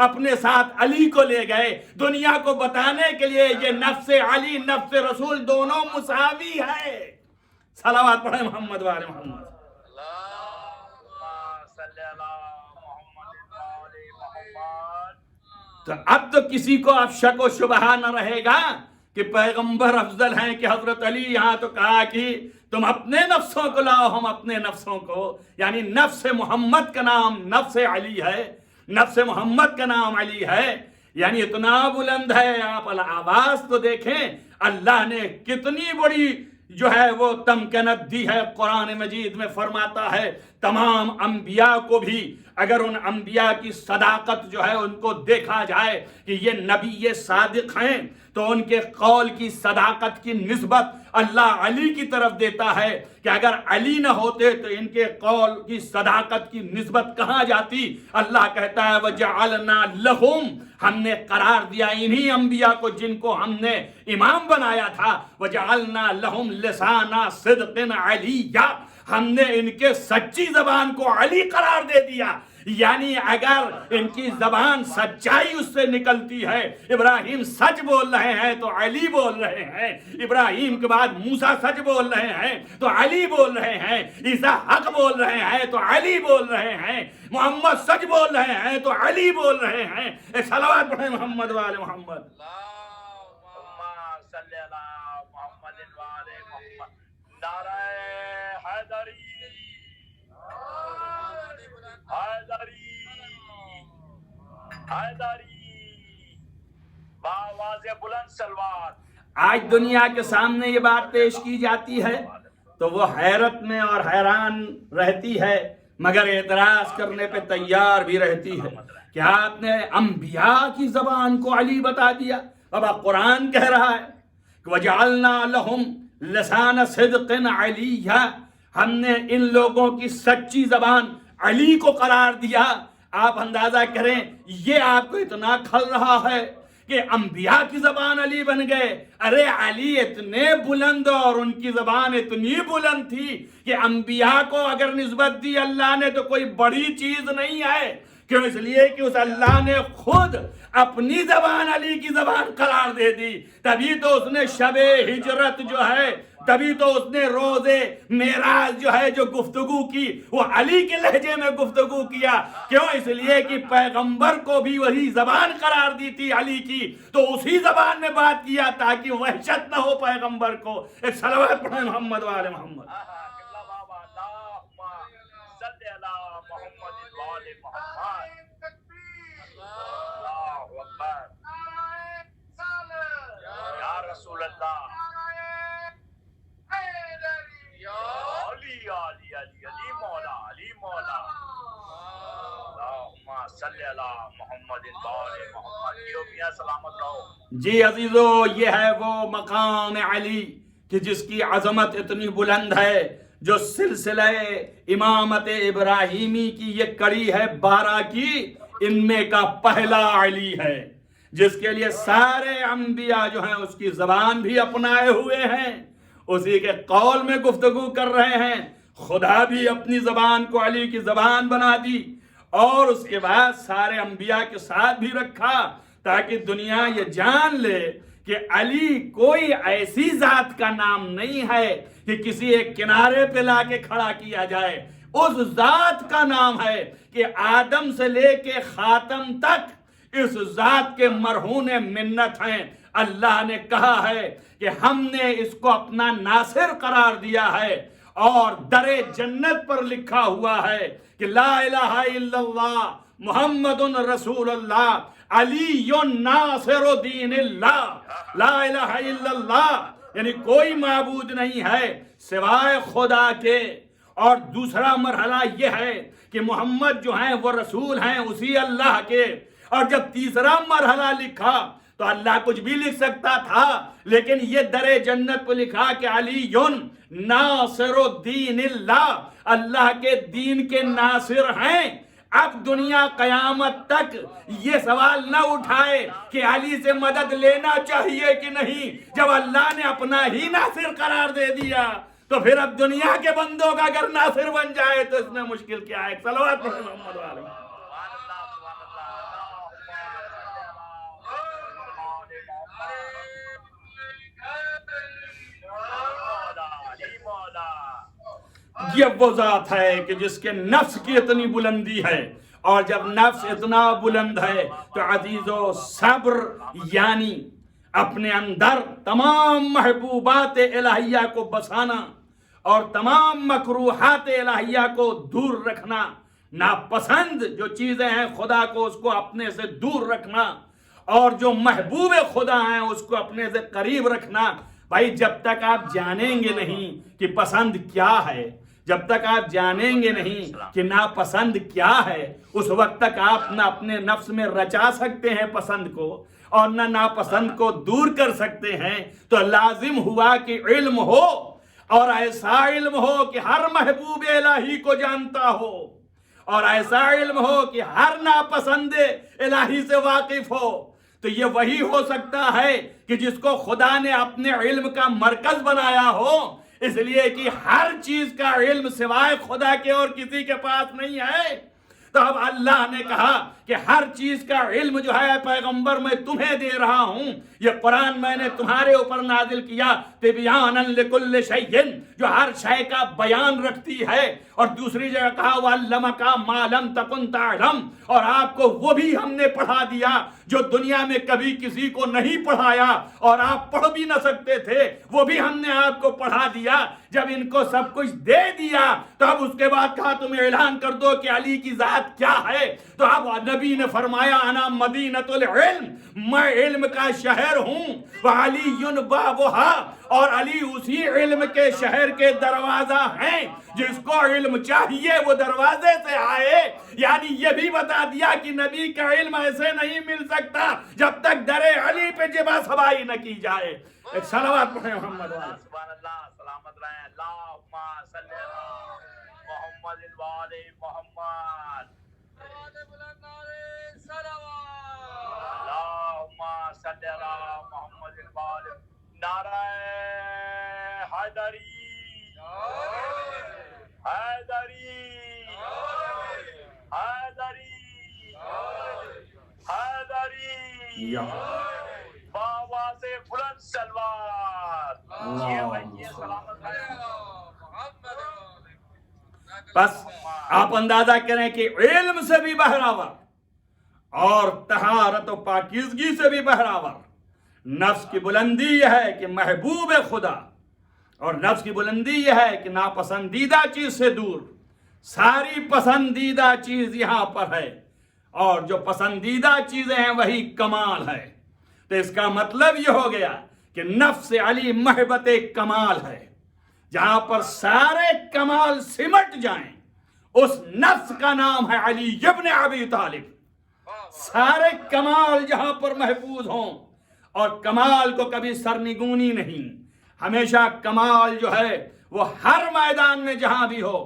اپنے ساتھ علی کو لے گئے دنیا کو بتانے کے لیے یہ نفس علی نفس رسول دونوں مساوی ہے. صلوات پڑھیں محمد وآل محمد. تو اب تو کسی کو اب شک و شبہ نہ رہے گا کہ پیغمبر افضل ہیں کہ حضرت علی. یہاں تو کہا کہ تم اپنے نفسوں کو لاؤ ہم اپنے نفسوں کو، یعنی نفس محمد کا نام نفس علی ہے، نفس محمد کا نام علی ہے، یعنی اتنا بلند ہے. آپ آواز تو دیکھیں اللہ نے کتنی بڑی جو ہے وہ تمکنت دی ہے. قرآن مجید میں فرماتا ہے تمام انبیاء کو بھی اگر ان انبیاء کی صداقت جو ہے ان کو دیکھا جائے کہ یہ نبی صادق ہیں تو ان کے قول کی صداقت کی نسبت اللہ علی کی طرف دیتا ہے کہ اگر علی نہ ہوتے تو ان کے قول کی صداقت کی نسبت کہاں جاتی. اللہ کہتا ہے وَجَعَلْنَا لَهُمْ، ہم نے قرار دیا انہی انبیاء کو جن کو ہم نے امام بنایا تھا، وَجَعَلْنَا لَهُمْ لِسَانَ صِدْقٍ عَلِيًّا، ہم نے ان کے سچی زبان کو علی قرار دے دیا. یعنی اگر ان کی زبان سچائی اس سے نکلتی ہے، ابراہیم سچ بول رہے ہیں تو علی بول رہے ہیں، ابراہیم کے بعد موسیٰ سچ بول رہے ہیں تو علی بول رہے ہیں، عیسیٰ حق بول رہے ہیں تو علی بول رہے ہیں، محمد سچ بول رہے ہیں تو علی بول رہے ہیں. ایک صلوات پڑھیں محمد وآل محمد. نعرہ حیدری حیدری حیدری بآواز بلند سلوات. آج دنیا کے سامنے یہ بات پیش کی جاتی ہے تو وہ حیرت میں اور حیران رہتی ہے مگر اعتراض کرنے پہ تیار بھی رہتی ہے کہ آپ نے انبیاء کی زبان کو علی بتا دیا. اب قرآن کہہ رہا ہے کہ وَجَعَلْنَا لَهُمْ لسان صدق علیہ، ہم نے ان لوگوں کی سچی زبان علی کو قرار دیا. آپ اندازہ کریں یہ آپ کو اتنا کھل رہا ہے کہ انبیاء کی زبان علی بن گئے. ارے علی اتنے بلند اور ان کی زبان اتنی بلند تھی کہ انبیاء کو اگر نسبت دی اللہ نے تو کوئی بڑی چیز نہیں ہے. کیوں؟ اس لیے کہ اس اللہ نے خود اپنی زبان علی کی زبان قرار دے دی. تبھی تو اس نے شب ہجرت جو ہے، تبھی تو اس نے روز معراج جو ہے جو گفتگو کی وہ علی کے لہجے میں گفتگو کیا. کیوں؟ اس لیے کہ پیغمبر کو بھی وہی زبان قرار دی تھی علی کی، تو اسی زبان میں بات کیا تاکہ وحشت نہ ہو پیغمبر کو. ایک صلوات پڑھیں محمد وآل محمد. رسول اللہ علی علی علی علی مولا علی مولا اللہم صلی علی محمد وآل محمد. میاں سلامت رہو. جی عزیزو، یہ ہے وہ مقام علی کہ جس کی عظمت اتنی بلند ہے، جو سلسلہ امامت ابراہیمی کی یہ کڑی ہے 12 کی، ان میں کا پہلا علی ہے جس کے لیے سارے انبیاء جو ہیں اس کی زبان بھی اپنائے ہوئے ہیں، اسی کے قول میں گفتگو کر رہے ہیں. خدا بھی اپنی زبان کو علی کی زبان بنا دی اور اس کے بعد سارے انبیاء کے ساتھ بھی رکھا تاکہ دنیا یہ جان لے کہ علی کوئی ایسی ذات کا نام نہیں ہے کہ کسی ایک کنارے پہ لا کے کھڑا کیا جائے. اس ذات کا نام ہے کہ آدم سے لے کے خاتم تک اس ذات کے مرہون منت ہیں. اللہ نے کہا ہے کہ ہم نے اس کو اپنا ناصر قرار دیا ہے اور در جنت پر لکھا ہوا ہے کہ لا الہ الا اللہ محمد رسول اللہ علی ناصر دین اللہ. لا الہ الا اللہ یعنی کوئی معبود نہیں ہے سوائے خدا کے. اور دوسرا مرحلہ یہ ہے کہ محمد جو ہیں وہ رسول ہیں اسی اللہ کے. اور جب تیسرا مرحلہ لکھا تو اللہ کچھ بھی لکھ سکتا تھا، لیکن یہ در جنت پہ لکھا کہ علی ناصر الدین اللہ، اللہ کے دین کے ناصر ہیں. اب دنیا قیامت تک یہ سوال نہ اٹھائے کہ علی سے مدد لینا چاہیے کہ نہیں. جب اللہ نے اپنا ہی ناصر قرار دے دیا تو پھر اب دنیا کے بندوں کا اگر ناصر بن جائے تو اس میں مشکل کیا ہے. صلوات پڑھیں محمد علیہ. یہ وہ ذات ہے کہ جس کے نفس کی اتنی بلندی ہے، اور جب نفس اتنا بلند ہے تو عزیزو صبر یعنی اپنے اندر تمام محبوبات الہیہ کو بسانا اور تمام مکروہات الہیہ کو دور رکھنا. ناپسند جو چیزیں ہیں خدا کو اس کو اپنے سے دور رکھنا، اور جو محبوب خدا ہیں اس کو اپنے سے قریب رکھنا. بھائی جب تک آپ جانیں گے نہیں کہ پسند کیا ہے، جب تک آپ جانیں گے نہیں کہ ناپسند کیا ہے، اس وقت تک آپ نہ اپنے نفس میں رچا سکتے ہیں پسند کو اور نہ ناپسند کو دور کر سکتے ہیں. تو لازم ہوا کہ علم ہو، اور ایسا علم ہو کہ ہر محبوب الہی کو جانتا ہو، اور ایسا علم ہو کہ ہر ناپسند الہی سے واقف ہو. تو یہ وہی ہو سکتا ہے کہ جس کو خدا نے اپنے علم کا مرکز بنایا ہو، اس لیے کہ ہر چیز کا علم سوائے خدا کے اور کسی کے پاس نہیں ہے. تو اب اللہ نے کہا کہ ہر چیز کا علم جو ہے پیغمبر میں تمہیں دے رہا ہوں. یہ قرآن میں نے تمہارے اوپر نازل کیا تبیانا لکل شیء، جو ہر شے کا بیان رکھتی ہے. اور دوسری جگہ کہا وعلمک ما لم تکن تعلم، اور آپ کو وہ بھی ہم نے پڑھا دیا جو دنیا میں کبھی کسی کو نہیں پڑھایا اور آپ پڑھ بھی نہ سکتے تھے، وہ بھی ہم نے آپ کو پڑھا دیا. جب ان کو سب کچھ دے دیا تو اب اس کے بعد کہا تم اعلان کر دو کہ علی کی ذات کیا ہے. تو اب نبی نے فرمایا انا مدینۃ العلم، میں علم کا شہر ہوں، وعلی بابھا، اور علی اسی علم کے شہر کے دروازہ ہیں. جس کو علم چاہیے وہ دروازے سے آئے. یعنی یہ بھی بتا دیا کہ نبی کا علم ایسے نہیں مل سکتا جب تک در علی پہ جبا سبائی نہ کی جائے. ایک صلوات پڑھیں محمد والے. سبحان اللہ، سلامت رہیں. اللہم صلی علی محمد وآل محمد. اللہم صلی علی محمد وآل. نعرہ حیدری، حیدری، حیدری، حیدری. بابا سے بلند سلوات. بس آپ اندازہ کریں کہ علم سے بھی بہراور اور طہارت و پاکیزگی سے بھی بہراور نفس کی بلندی یہ ہے کہ محبوب خدا، اور نفس کی بلندی یہ ہے کہ ناپسندیدہ چیز سے دور. ساری پسندیدہ چیز یہاں پر ہے، اور جو پسندیدہ چیزیں ہیں وہی کمال ہے. تو اس کا مطلب یہ ہو گیا کہ نفس علی محبت کمال ہے. جہاں پر سارے کمال سمٹ جائیں اس نفس کا نام ہے علی ابن ابی طالب. سارے کمال جہاں پر محفوظ ہوں، اور کمال کو کبھی سرنگونی نہیں، ہمیشہ کمال جو ہے وہ ہر میدان میں جہاں بھی ہو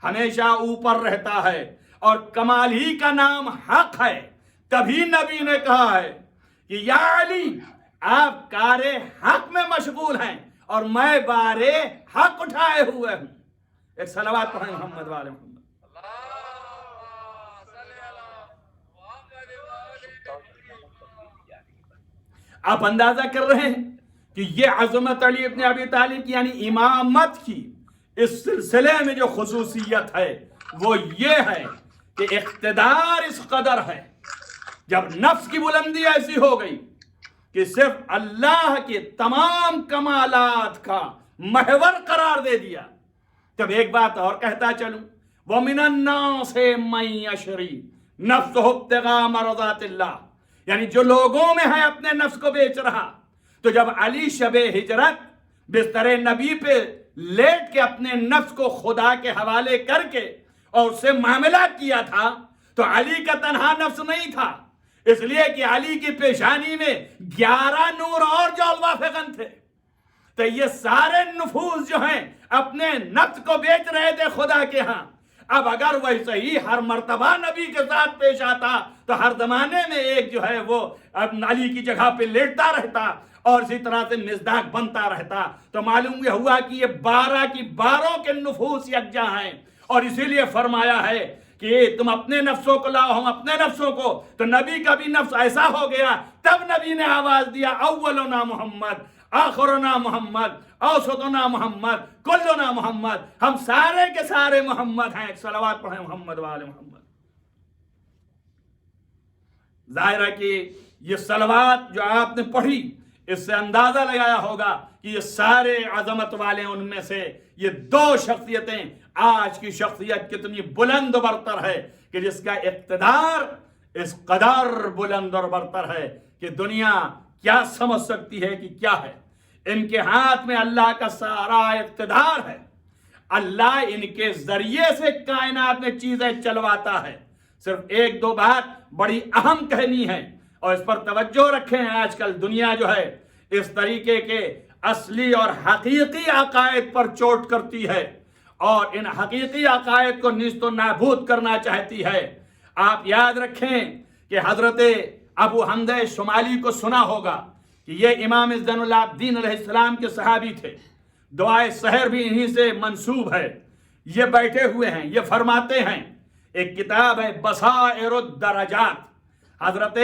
ہمیشہ اوپر رہتا ہے، اور کمال ہی کا نام حق ہے. تبھی نبی نے کہا ہے کہ یا علی آپ کار حق میں مشغول ہیں اور میں بار حق اٹھائے ہوئے ہوں. ایک صلوات پڑھیں محمد والے محمد. آپ اندازہ کر رہے ہیں کہ یہ عظمت علی ابن ابی طالب یعنی امامت کی اس سلسلے میں جو خصوصیت ہے وہ یہ ہے کہ اقتدار اس قدر ہے جب نفس کی بلندی ایسی ہو گئی کہ صرف اللہ کے تمام کمالات کا محور قرار دے دیا. جب ایک بات اور کہتا چلوں, وَمِنَ النَّاسِ مَن يَشْرِي نَفْسَهُ ابْتِغَاءَ مَرْضَاتِ اللَّهِ, یعنی جو لوگوں میں ہے اپنے نفس کو بیچ رہا. تو جب علی شب ہجرت بستر نبی پہ لیٹ کے اپنے نفس کو خدا کے حوالے کر کے اور اس سے معاملہ کیا تھا, تو علی کا تنہا نفس نہیں تھا, اس لیے کہ علی کی پیشانی میں 11 نور اور جولوا فغن تھے. تو یہ سارے نفوس جو ہیں اپنے نفس کو بیچ رہے تھے خدا کے ہاں. اب اگر ویسے ہی ہر مرتبہ نبی کے ساتھ پیش آتا تو ہر زمانے میں ایک جو ہے وہ علی کی جگہ پہ لیٹتا رہتا اور اسی طرح سے مزداق بنتا رہتا, تو معلوم یہ ہوا کہ یہ 12 کی 12 کے نفوس یکجا ہیں. اور اسی لیے فرمایا ہے کہ تم اپنے نفسوں کو لاؤ, ہم اپنے نفسوں کو. تو نبی کا بھی نفس ایسا ہو گیا, تب نبی نے آواز دیا, اولنا محمد, آخرنا محمد, اوسطنا محمد, کلنا محمد, ہم سارے کے سارے محمد ہیں. صلوات پڑھیں محمد والے محمد. ظاہر ہے کہ یہ صلوات جو آپ نے پڑھی اس سے اندازہ لگایا ہوگا کہ یہ سارے عظمت والے ان میں سے یہ 2 شخصیتیں, آج کی شخصیت کتنی بلند و برتر ہے کہ جس کا اقتدار اس قدر بلند اور برتر ہے کہ دنیا کیا سمجھ سکتی ہے کہ کیا ہے. ان کے ہاتھ میں اللہ کا سارا اقتدار ہے. اللہ ان کے ذریعے سے کائنات میں چیزیں چلواتا ہے. صرف 1-2 بات بڑی اہم کہنی ہے اور اس پر توجہ رکھیں. آج کل دنیا جو ہے اس طریقے کے اصلی اور حقیقی عقائد پر چوٹ کرتی ہے اور ان حقیقی عقائد کو نیست و نابود کرنا چاہتی ہے. آپ یاد رکھیں کہ حضرت ابو حمزہ شمالی کو سنا ہوگا کہ یہ امام زین العابدین علیہ السلام کے صحابی تھے. دعائے سحر بھی انہی سے منسوب ہے. یہ بیٹھے ہوئے ہیں, یہ فرماتے ہیں, ایک کتاب ہے بصائر الدرجات, حضرت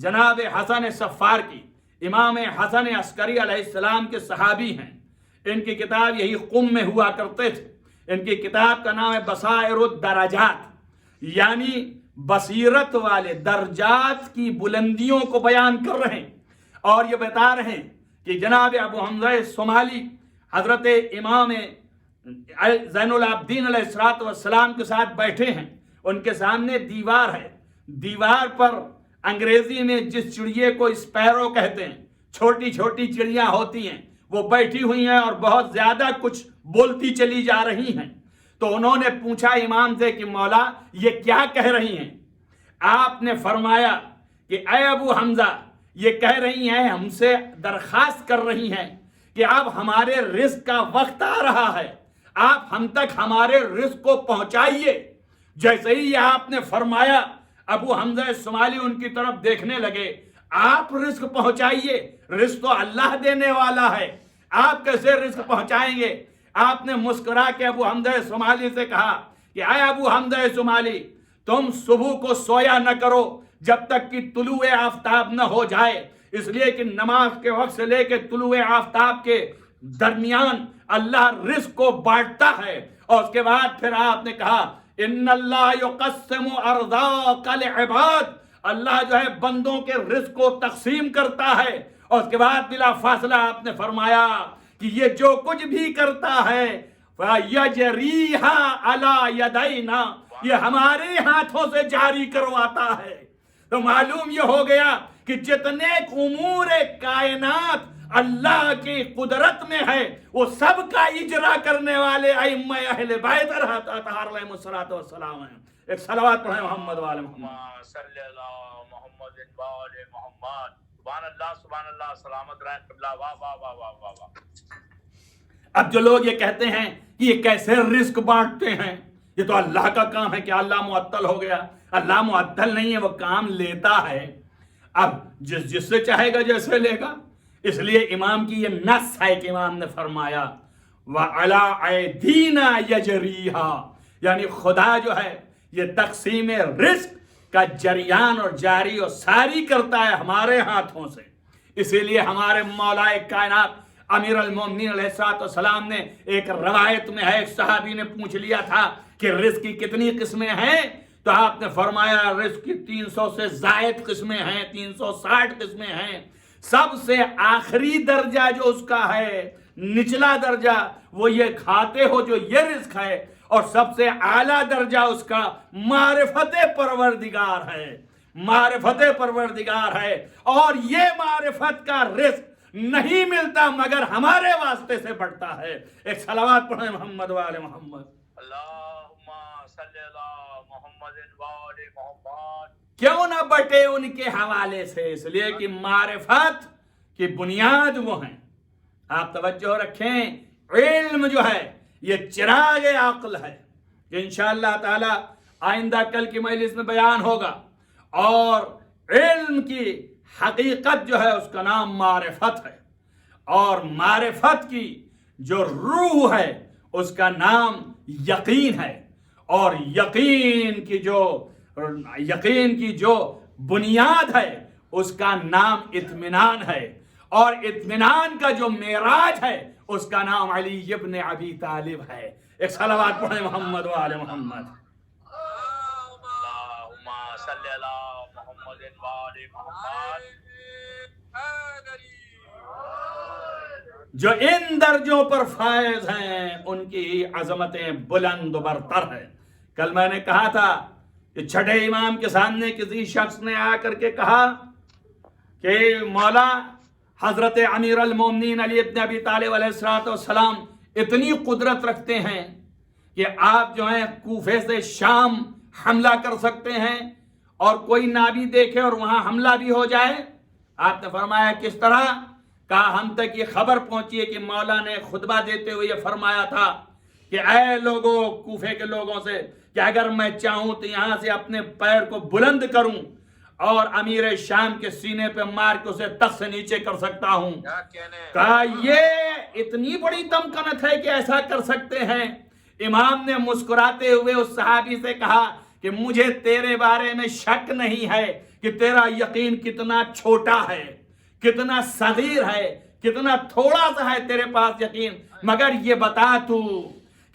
جناب حسن صفار کی, امام حسن عسکری علیہ السلام کے صحابی ہیں. ان کی کتاب یہی قم میں ہوا کرتے تھے. ان کی کتاب کا نام ہے بصائر الدرجات, یعنی بصیرت والے درجات کی بلندیوں کو بیان کر رہے ہیں اور یہ بتا رہے ہیں کہ جناب ابو حمزہ شمالی حضرت امام زین العابدین علیہ السلام کے ساتھ بیٹھے ہیں. ان کے سامنے دیوار ہے, دیوار پر انگریزی میں جس چڑیے کو اسپیرو کہتے ہیں, چھوٹی چھوٹی چڑیاں ہوتی ہیں, وہ بیٹھی ہوئی ہیں اور بہت زیادہ کچھ بولتی چلی جا رہی ہیں. تو انہوں نے پوچھا امام سے کہ مولا یہ کیا کہہ رہی ہیں؟ آپ نے فرمایا کہ اے ابو حمزہ, یہ کہہ رہی ہیں, ہم سے درخواست کر رہی ہیں کہ اب ہمارے رزق کا وقت آ رہا ہے, آپ ہم تک ہمارے رزق کو پہنچائیے. جیسے ہی یہ آپ نے فرمایا, ابو حمزہ شمالی ان کی طرف دیکھنے لگے. آپ رزق پہنچائیے, رزق تو اللہ دینے والا ہے, آپ کیسے رزق پہنچائیں گے؟ آپ نے مسکرا کے ابو حمزہ شمالی سے کہا کہ اے ابو حمزہ شمالی, تم صبح کو سویا نہ کرو جب تک کہ طلوع آفتاب نہ ہو جائے, اس لیے کہ نماز کے وقت سے لے کے طلوع آفتاب کے درمیان اللہ رزق کو بانٹتا ہے. اور اس کے بعد پھر آپ نے کہا ان اللہ یقسم ارزاق العباد, اللہ جو ہے بندوں کے رزق کو تقسیم کرتا ہے. اور اس کے بعد بلا فاصلہ آپ نے فرمایا کہ یہ جو کچھ بھی کرتا ہے فَيَجْرِيهَا عَلَى يَدَيْنَا, یہ ہمارے ہاتھوں سے جاری کرواتا ہے. تو معلوم یہ ہو گیا کہ جتنے امور کائنات اللہ کی قدرت میں ہے وہ سب کا اجرا کرنے والے ائمہ اہل بیت اطہار علیہم الصلوۃ والسلام ہیں. ایک صلوات پڑھیں محمد والے محمد. صلی اللہ محمد والے محمد. سبحان اللہ سبحان اللہ, سلامت رہے قبلہ. واہ واہ واہ واہ واہ واہ. اب جو لوگ یہ کہتے ہیں کہ یہ کیسے رزق بانٹتے ہیں, یہ تو اللہ کا کام ہے, کہ اللہ معطل ہو گیا. اللہ معطل نہیں ہے, وہ کام لیتا ہے. اب جس سے چاہے گا جیسے لے گا. اس لیے امام کی یہ نص ہے کہ امام نے فرمایا وَعَلَىٰ أَيْدِينَا يَجْرِيهَا, یعنی خدا جو ہے یہ تقسیم رزق کا جریان اور جاری اور ساری کرتا ہے ہمارے ہاتھوں سے. اسی لیے ہمارے مولا کائنات امیر المومنین علیہ السلام نے ایک روایت میں ہے, ایک صحابی نے پوچھ لیا تھا کہ رزق کی کتنی قسمیں ہیں, تو آپ نے فرمایا رزق کی 300 سے زائد قسمیں ہیں، 360 قسمیں ہیں. سب سے آخری درجہ جو اس کا ہے، نچلا درجہ، وہ یہ کھاتے ہو جو یہ رزق ہے، اور سب سے اعلیٰ درجہ اس کا معرفت پروردگار ہے، معرفت پروردگار ہے. اور یہ معرفت کا رزق نہیں ملتا مگر ہمارے واسطے سے بڑھتا ہے. ایک صلوات پڑھیں محمد وآل محمد. اللہم صلی علی محمد وآل محمد. کیوں نہ بٹے ان کے حوالے سے؟ اس لیے کہ معرفت کی بنیاد وہ ہیں. آپ توجہ رکھیں، علم جو ہے یہ چراغ عقل ہے، کہ انشاءاللہ تعالی آئندہ کل کی مجلس میں بیان ہوگا. اور علم کی حقیقت جو ہے اس کا نام معرفت ہے، اور معرفت کی جو روح ہے اس کا نام یقین ہے، اور یقین کی جو بنیاد ہے اس کا نام اطمینان ہے، اور اطمینان کا جو معراج ہے اس کا نام علی ابن ابی طالب ہے. ایک صلوات پڑھیں محمد وآل محمد. اللہم صلی علی محمد وآل محمد. جو ان درجوں پر فائز ہیں ان کی عظمتیں بلند و برتر ہیں. کل میں نے کہا تھا کہ چھٹے امام کے سامنے کسی شخص نے آ کر کے کہا کہ مولا، حضرت امیر المومنین علی ابن ابی طالب علیہ السلام اتنی قدرت رکھتے ہیں کہ آپ جو ہیں کوفے سے شام حملہ کر سکتے ہیں اور کوئی نہ بھی دیکھے اور وہاں حملہ بھی ہو جائے. آپ نے فرمایا کس طرح؟ کہا ہم تک یہ خبر پہنچی ہے کہ مولا نے خطبہ دیتے ہوئے یہ فرمایا تھا کہ اے لوگوں، کوفے کے لوگوں سے، کہ اگر میں چاہوں تو یہاں سے اپنے پیر کو بلند کروں اور امیر شام کے سینے پہ مار کے اسے تخت سے نیچے کر سکتا ہوں. کہا یہ اتنی بڑی تمکنت ہے کہ ایسا کر سکتے ہیں. امام نے مسکراتے ہوئے اس صحابی سے کہا کہ مجھے تیرے بارے میں شک نہیں ہے کہ تیرا یقین کتنا چھوٹا ہے، کتنا صغیر ہے، کتنا تھوڑا سا ہے تیرے پاس یقین. مگر یہ بتا تو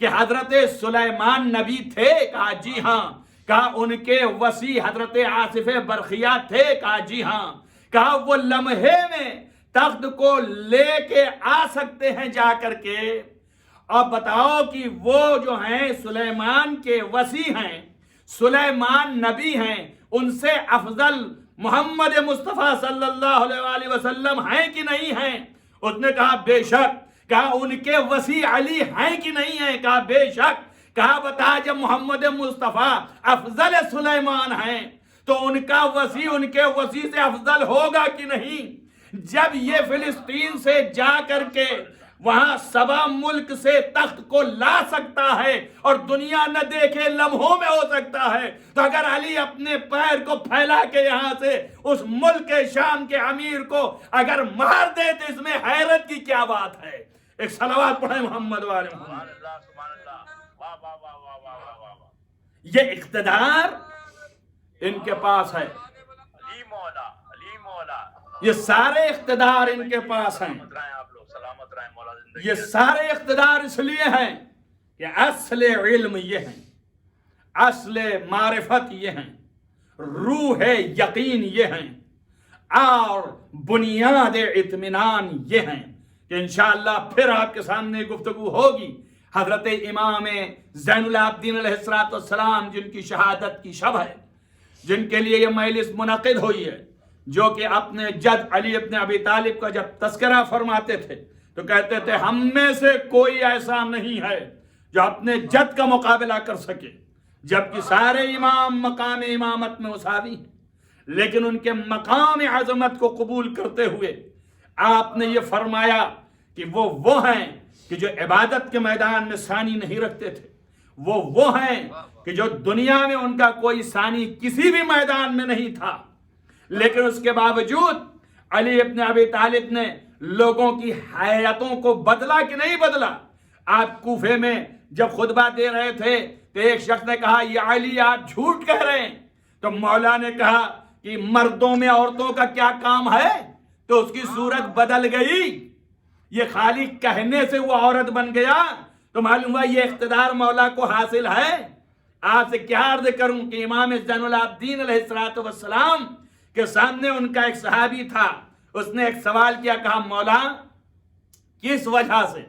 کہ حضرت سلیمان نبی تھے؟ کہا جی ہاں. کہا ان کے وسیع حضرت آصف برخیہ تھے؟ کہا جی ہاں. کہا وہ لمحے میں تخت کو لے کے آ سکتے ہیں جا کر کے؟ اب بتاؤ کہ وہ جو ہیں سلیمان کے وسیع ہیں، سلیمان نبی ہیں، ان سے افضل محمد مصطفیٰ صلی اللہ علیہ وآلہ وسلم ہیں کہ نہیں ہیں؟ اس نے کہا بے شک. کہا ان کے وسیع علی ہیں کہ نہیں ہیں؟ کہا بے شک. کہا بتا جب محمد مصطفیٰ افضل سلیمان ہیں تو ان کا وسیع ان کے وسیع سے افضل ہوگا کہ نہیں؟ جب یہ فلسطین سے جا کر کے وہاں سبا ملک سے تخت کو لا سکتا ہے اور دنیا نہ دیکھے لمحوں میں ہو سکتا ہے، تو اگر علی اپنے پیر کو پھیلا کے یہاں سے اس ملک شام کے امیر کو اگر مار دے تو اس میں حیرت کی کیا بات ہے؟ ایک صلوات پڑھیں محمد وآل محمد. سبحان اللہ سبحان اللہ. واہ واہ واہ واہ واہ واہ واہ. یہ اقتدار ان کے پاس ہے، علی مولا، علی مولا. یہ سارے اقتدار ان کے پاس ہیں. سلامت رہیں آپ لوگ، سلامت رہیں مولا. زندگی یہ سارے اقتدار اس لیے ہیں کہ اصل علم یہ ہیں، اصل معرفت یہ ہیں، روح یقین یہ ہیں، اور بنیاد اطمینان یہ ہیں کہ انشاءاللہ پھر آپ کے سامنے گفتگو ہوگی. حضرت امام زین العابدین علیہ السلام جن کی شہادت کی شب ہے، جن کے لیے یہ مجلس منعقد ہوئی ہے، جو کہ اپنے جد علی ابن ابی طالب کا جب تذکرہ فرماتے تھے تو کہتے تھے ہم میں سے کوئی ایسا نہیں ہے جو اپنے جد کا مقابلہ کر سکے، جبکہ سارے امام مقام امامت میں مساوی ہیں، لیکن ان کے مقام عظمت کو قبول کرتے ہوئے آپ نے یہ فرمایا کہ وہ ہیں کہ جو عبادت کے میدان میں ثانی نہیں رکھتے تھے، وہ ہیں کہ جو دنیا میں ان کا کوئی ثانی کسی بھی میدان میں نہیں تھا، لیکن اس کے باوجود علی ابن ابی طالب نے لوگوں کی حیاتوں کو بدلا کہ نہیں بدلا. آپ کوفے میں جب خطبہ دے رہے تھے تو ایک شخص نے کہا یہ علی آپ جھوٹ کہہ رہے ہیں، تو مولا نے کہا کہ مردوں میں عورتوں کا کیا کام ہے؟ تو اس کی صورت بدل گئی. یہ خالی کہنے سے وہ عورت بن گیا تو معلوم ہوا یہ اقتدار مولا کو حاصل ہے. آپ سے کیا عرض کروں کہ امام زین العابدین علیہ السلام کے سامنے ان کا ایک صحابی تھا، اس نے ایک سوال کیا، کہا مولا کس وجہ سے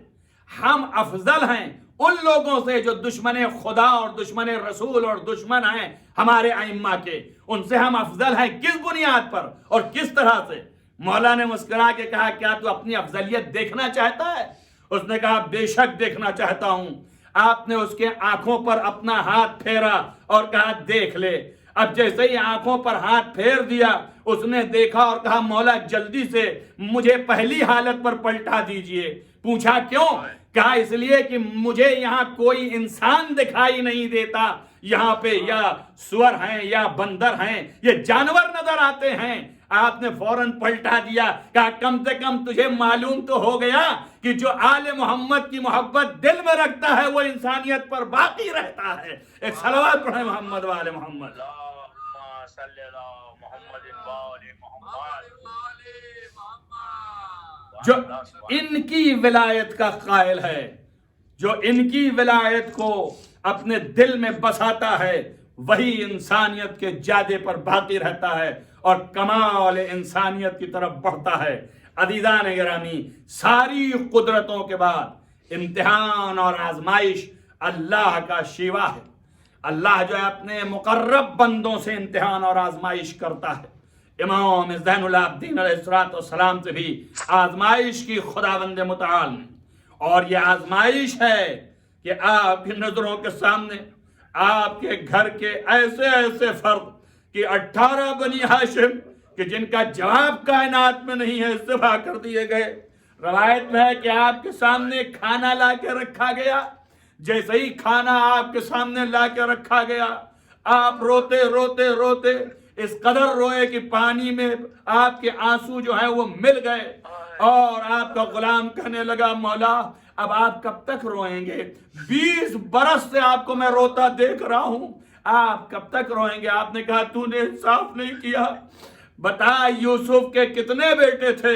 ہم افضل ہیں ان لوگوں سے جو دشمن خدا اور دشمن رسول اور دشمن ہیں ہمارے ائمہ کے، ان سے ہم افضل ہیں کس بنیاد پر اور کس طرح سے؟ مولا نے مسکرا کے کہا کیا تو اپنی افضلیت دیکھنا چاہتا ہے؟ اس نے کہا بے شک دیکھنا چاہتا ہوں۔ آپ نے اس کے آنکھوں پر اپنا ہاتھ پھیرا اور کہا دیکھ لے۔ اب جیسے ہی آنکھوں پر ہاتھ پھیر دیا، اس نے دیکھا اور کہا مولا جلدی سے مجھے پہلی حالت پر پلٹا دیجئے۔ پوچھا کیوں؟ کہا اس لیے کہ مجھے یہاں کوئی انسان دکھائی نہیں دیتا، یہاں پہ یا سور ہیں یا بندر ہیں، یہ جانور نظر آتے ہیں۔ آپ نے فوراً پلٹا دیا، کہا کم سے کم تجھے معلوم تو ہو گیا کہ جو آل محمد کی محبت دل میں رکھتا ہے وہ انسانیت پر باقی رہتا ہے۔ ایک صلوات پڑھیں محمد و آل محمد۔ اللہم صلی علی محمد و آل محمد۔ جو ان کی ولایت کا قائل ہے، جو ان کی ولایت کو اپنے دل میں بساتا ہے، وہی انسانیت کے جادے پر باقی رہتا ہے اور کمال انسانیت کی طرف بڑھتا ہے۔ عزیزان گرامی، ساری قدرتوں کے بعد امتحان اور آزمائش اللہ کا شیوا ہے۔ اللہ جو ہے اپنے مقرب بندوں سے امتحان اور آزمائش کرتا ہے۔ امام زین العابدین علیہ السلام سے بھی آزمائش کی خداوند متعال نے، اور یہ آزمائش ہے کہ آپ کی نظروں کے سامنے آپ کے گھر کے ایسے ایسے فرد کہ 18 بنی ہاشم کہ جن کا جواب کائنات میں نہیں ہے استعفا کر دیے گئے۔ روایت میں ہے کہ آپ کے سامنے کھانا لا کے رکھا گیا، جیسے ہی کھانا آپ کے سامنے لا کے رکھا گیا آپ روتے روتے روتے اس قدر روئے کہ پانی میں آپ کے آنسو جو ہیں وہ مل گئے، اور آپ کا غلام کہنے لگا مولا اب آپ کب تک روئیں گے؟ 20 برس سے آپ کو میں روتا دیکھ رہا ہوں، آپ کب تک روئیں گے؟ آپ نے کہا تو نے انصاف نہیں کیا، بتا یوسف کے کتنے بیٹے تھے؟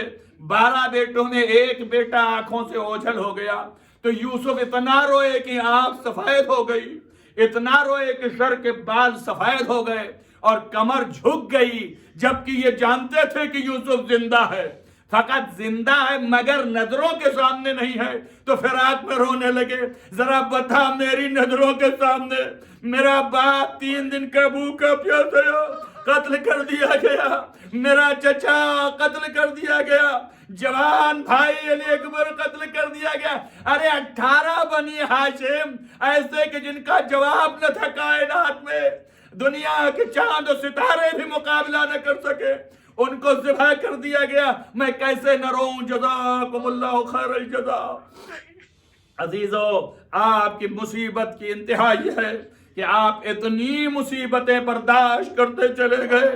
12 بیٹوں میں ایک بیٹا آنکھوں سے اوجھل ہو گیا، تو یوسف اتنا روئے کہ آنکھ سفید ہو گئی، اتنا روئے کہ سر کے بال سفید ہو گئے اور کمر جھک گئی، جبکہ یہ جانتے تھے کہ یوسف زندہ ہے، فقط زندہ ہے مگر نظروں کے سامنے نہیں ہے۔ تو پھر رات میں رونے لگے، ذرا بتا میری نظروں کے سامنے میرا باپ 3 دن کا بھوکا پیاسا قتل کر دیا گیا، میرا چچا قتل کر دیا گیا، جوان بھائی علی اکبر قتل کر دیا گیا۔ ارے 18 بنی ہاشم ایسے کہ جن کا جواب نہ تھا کائنات میں، دنیا کے چاند و ستارے بھی مقابلہ نہ کر سکے، ان کو ذبح کر دیا گیا، میں کیسے نہ روؤں؟ جزاکم اللہ خیر الجزا۔ عزیزو، آپ کی مصیبت کی انتہا یہ ہے کہ آپ اتنی مصیبتیں برداشت کرتے چلے گئے۔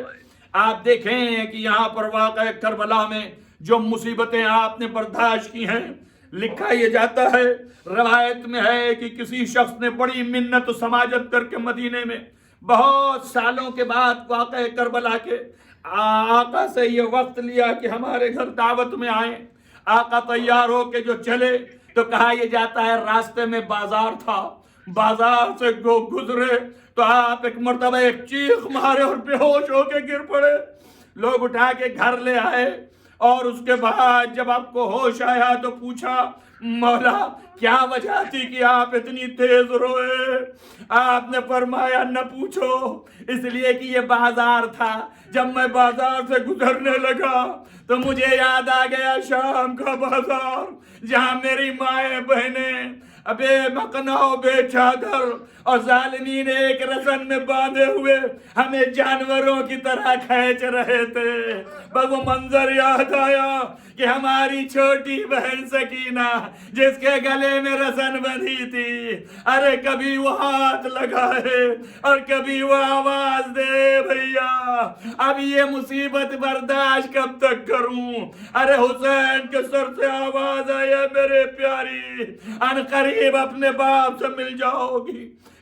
آپ دیکھیں کہ یہاں پر واقع کربلا میں جو مصیبتیں آپ نے برداشت کی ہیں، لکھا یہ جاتا ہے، روایت میں ہے کہ کسی شخص نے بڑی منت و سماجت کر کے مدینے میں بہت سالوں کے بعد واقع کربلا کے آقا سے یہ وقت لیا کہ ہمارے گھر دعوت میں آئیں۔ آقا تیار ہو کے جو چلے تو کہا یہ جاتا ہے راستے میں بازار تھا، بازار سے گزرے تو آپ ایک مرتبہ ایک چیخ مارے اور بے ہوش ہو کے گر پڑے۔ لوگ اٹھا کے گھر لے آئے، اور اس کے بعد جب آپ کو ہوش آیا تو پوچھا مولا کیا وجہ تھی کہ آپ اتنی تیز روئے؟ آپ نے فرمایا نہ پوچھو، اس لیے کہ یہ بازار تھا، جب میں بازار سے گزرنے لگا تو مجھے یاد آ گیا شام کا بازار، جہاں میری مائیں بہنیں بے مقنع بے چادر اور ظالمین ایک رسن میں باندھے ہوئے ہمیں جانوروں کی طرح کھینچ رہے تھے۔ بس وہ منظر یاد آیا کہ ہماری چھوٹی بہن سکینہ جس کے گلے میں رسن بندھی تھی، ارے کبھی وہ ہاتھ لگائے اور کبھی وہ آواز دے بھیا اب یہ مصیبت برداشت کب تک کروں؟ ارے حسین کے سر سے آواز آیا میرے پیاری ان قریب اپنے باپ سے مل جاؤ گی۔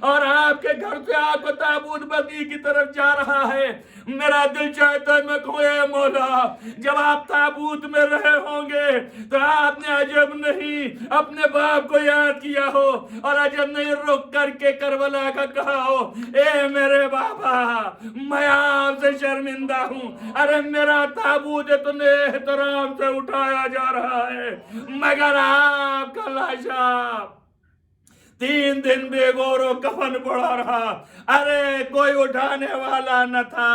اور آپ کے گھر سے آپ کا تابوت بقی کی طرف جا رہا ہے، میرا دل چاہتا ہے میں کہوں اے مولا، جب آپ تابوت میں رہے ہوں گے تو آپ نے عجب نہیں اپنے باپ کو یاد کیا ہو، اور عجب نہیں رک کر کے کربلا کا کہا ہو اے میرے بابا میں آپ سے شرمندہ ہوں، ارے میرا تابوت اتنے احترام سے اٹھایا جا رہا ہے مگر آپ کا لاشا 3 دن بے گور و کفن پڑا رہا، ارے کوئی اٹھانے والا نہ تھا،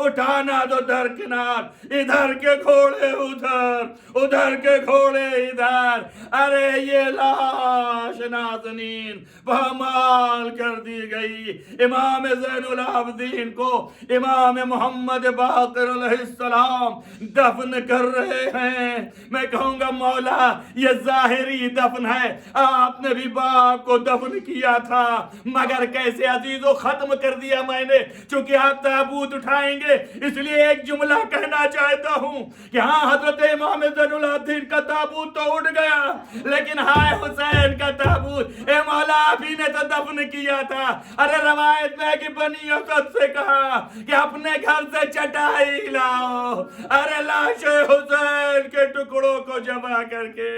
اٹھانا تو درکنار، ادھر کے گھوڑے ادھر، ادھر کے گھوڑے ادھر، ارے یہ لاش نازنین پامال کر دی گئی۔ امام زین العابدین کو امام محمد باقر علیہ السلام دفن کر رہے ہیں، میں کہوں گا مولا یہ ظاہری دفن ہے، آپ نے بھی باپ کو دفن کیا تھا مگر کیسے عزیزو ختم کر دیا میں نے، چونکہ آپ تابوت اٹھائیں گے اس لیے ایک جملہ کہنا چاہتا ہوں کہ ہاں حضرت امام زین العابدین کا تابوت تو اٹھ گیا لیکن ہائے حسین کا تابوت اے مولا آپ ہی نے تو دفن کیا تھا۔ ارے روایت میں کہ بنی اسد سے کہا کہ اپنے گھر سے چٹائی لاؤ، ارے لاش حسین کے ٹکڑوں کو جمع کر کے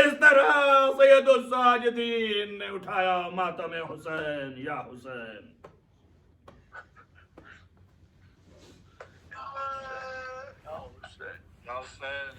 اس طرح سید الساجدین نے اٹھایا ماتم حسین یا حسین۔ یا حسین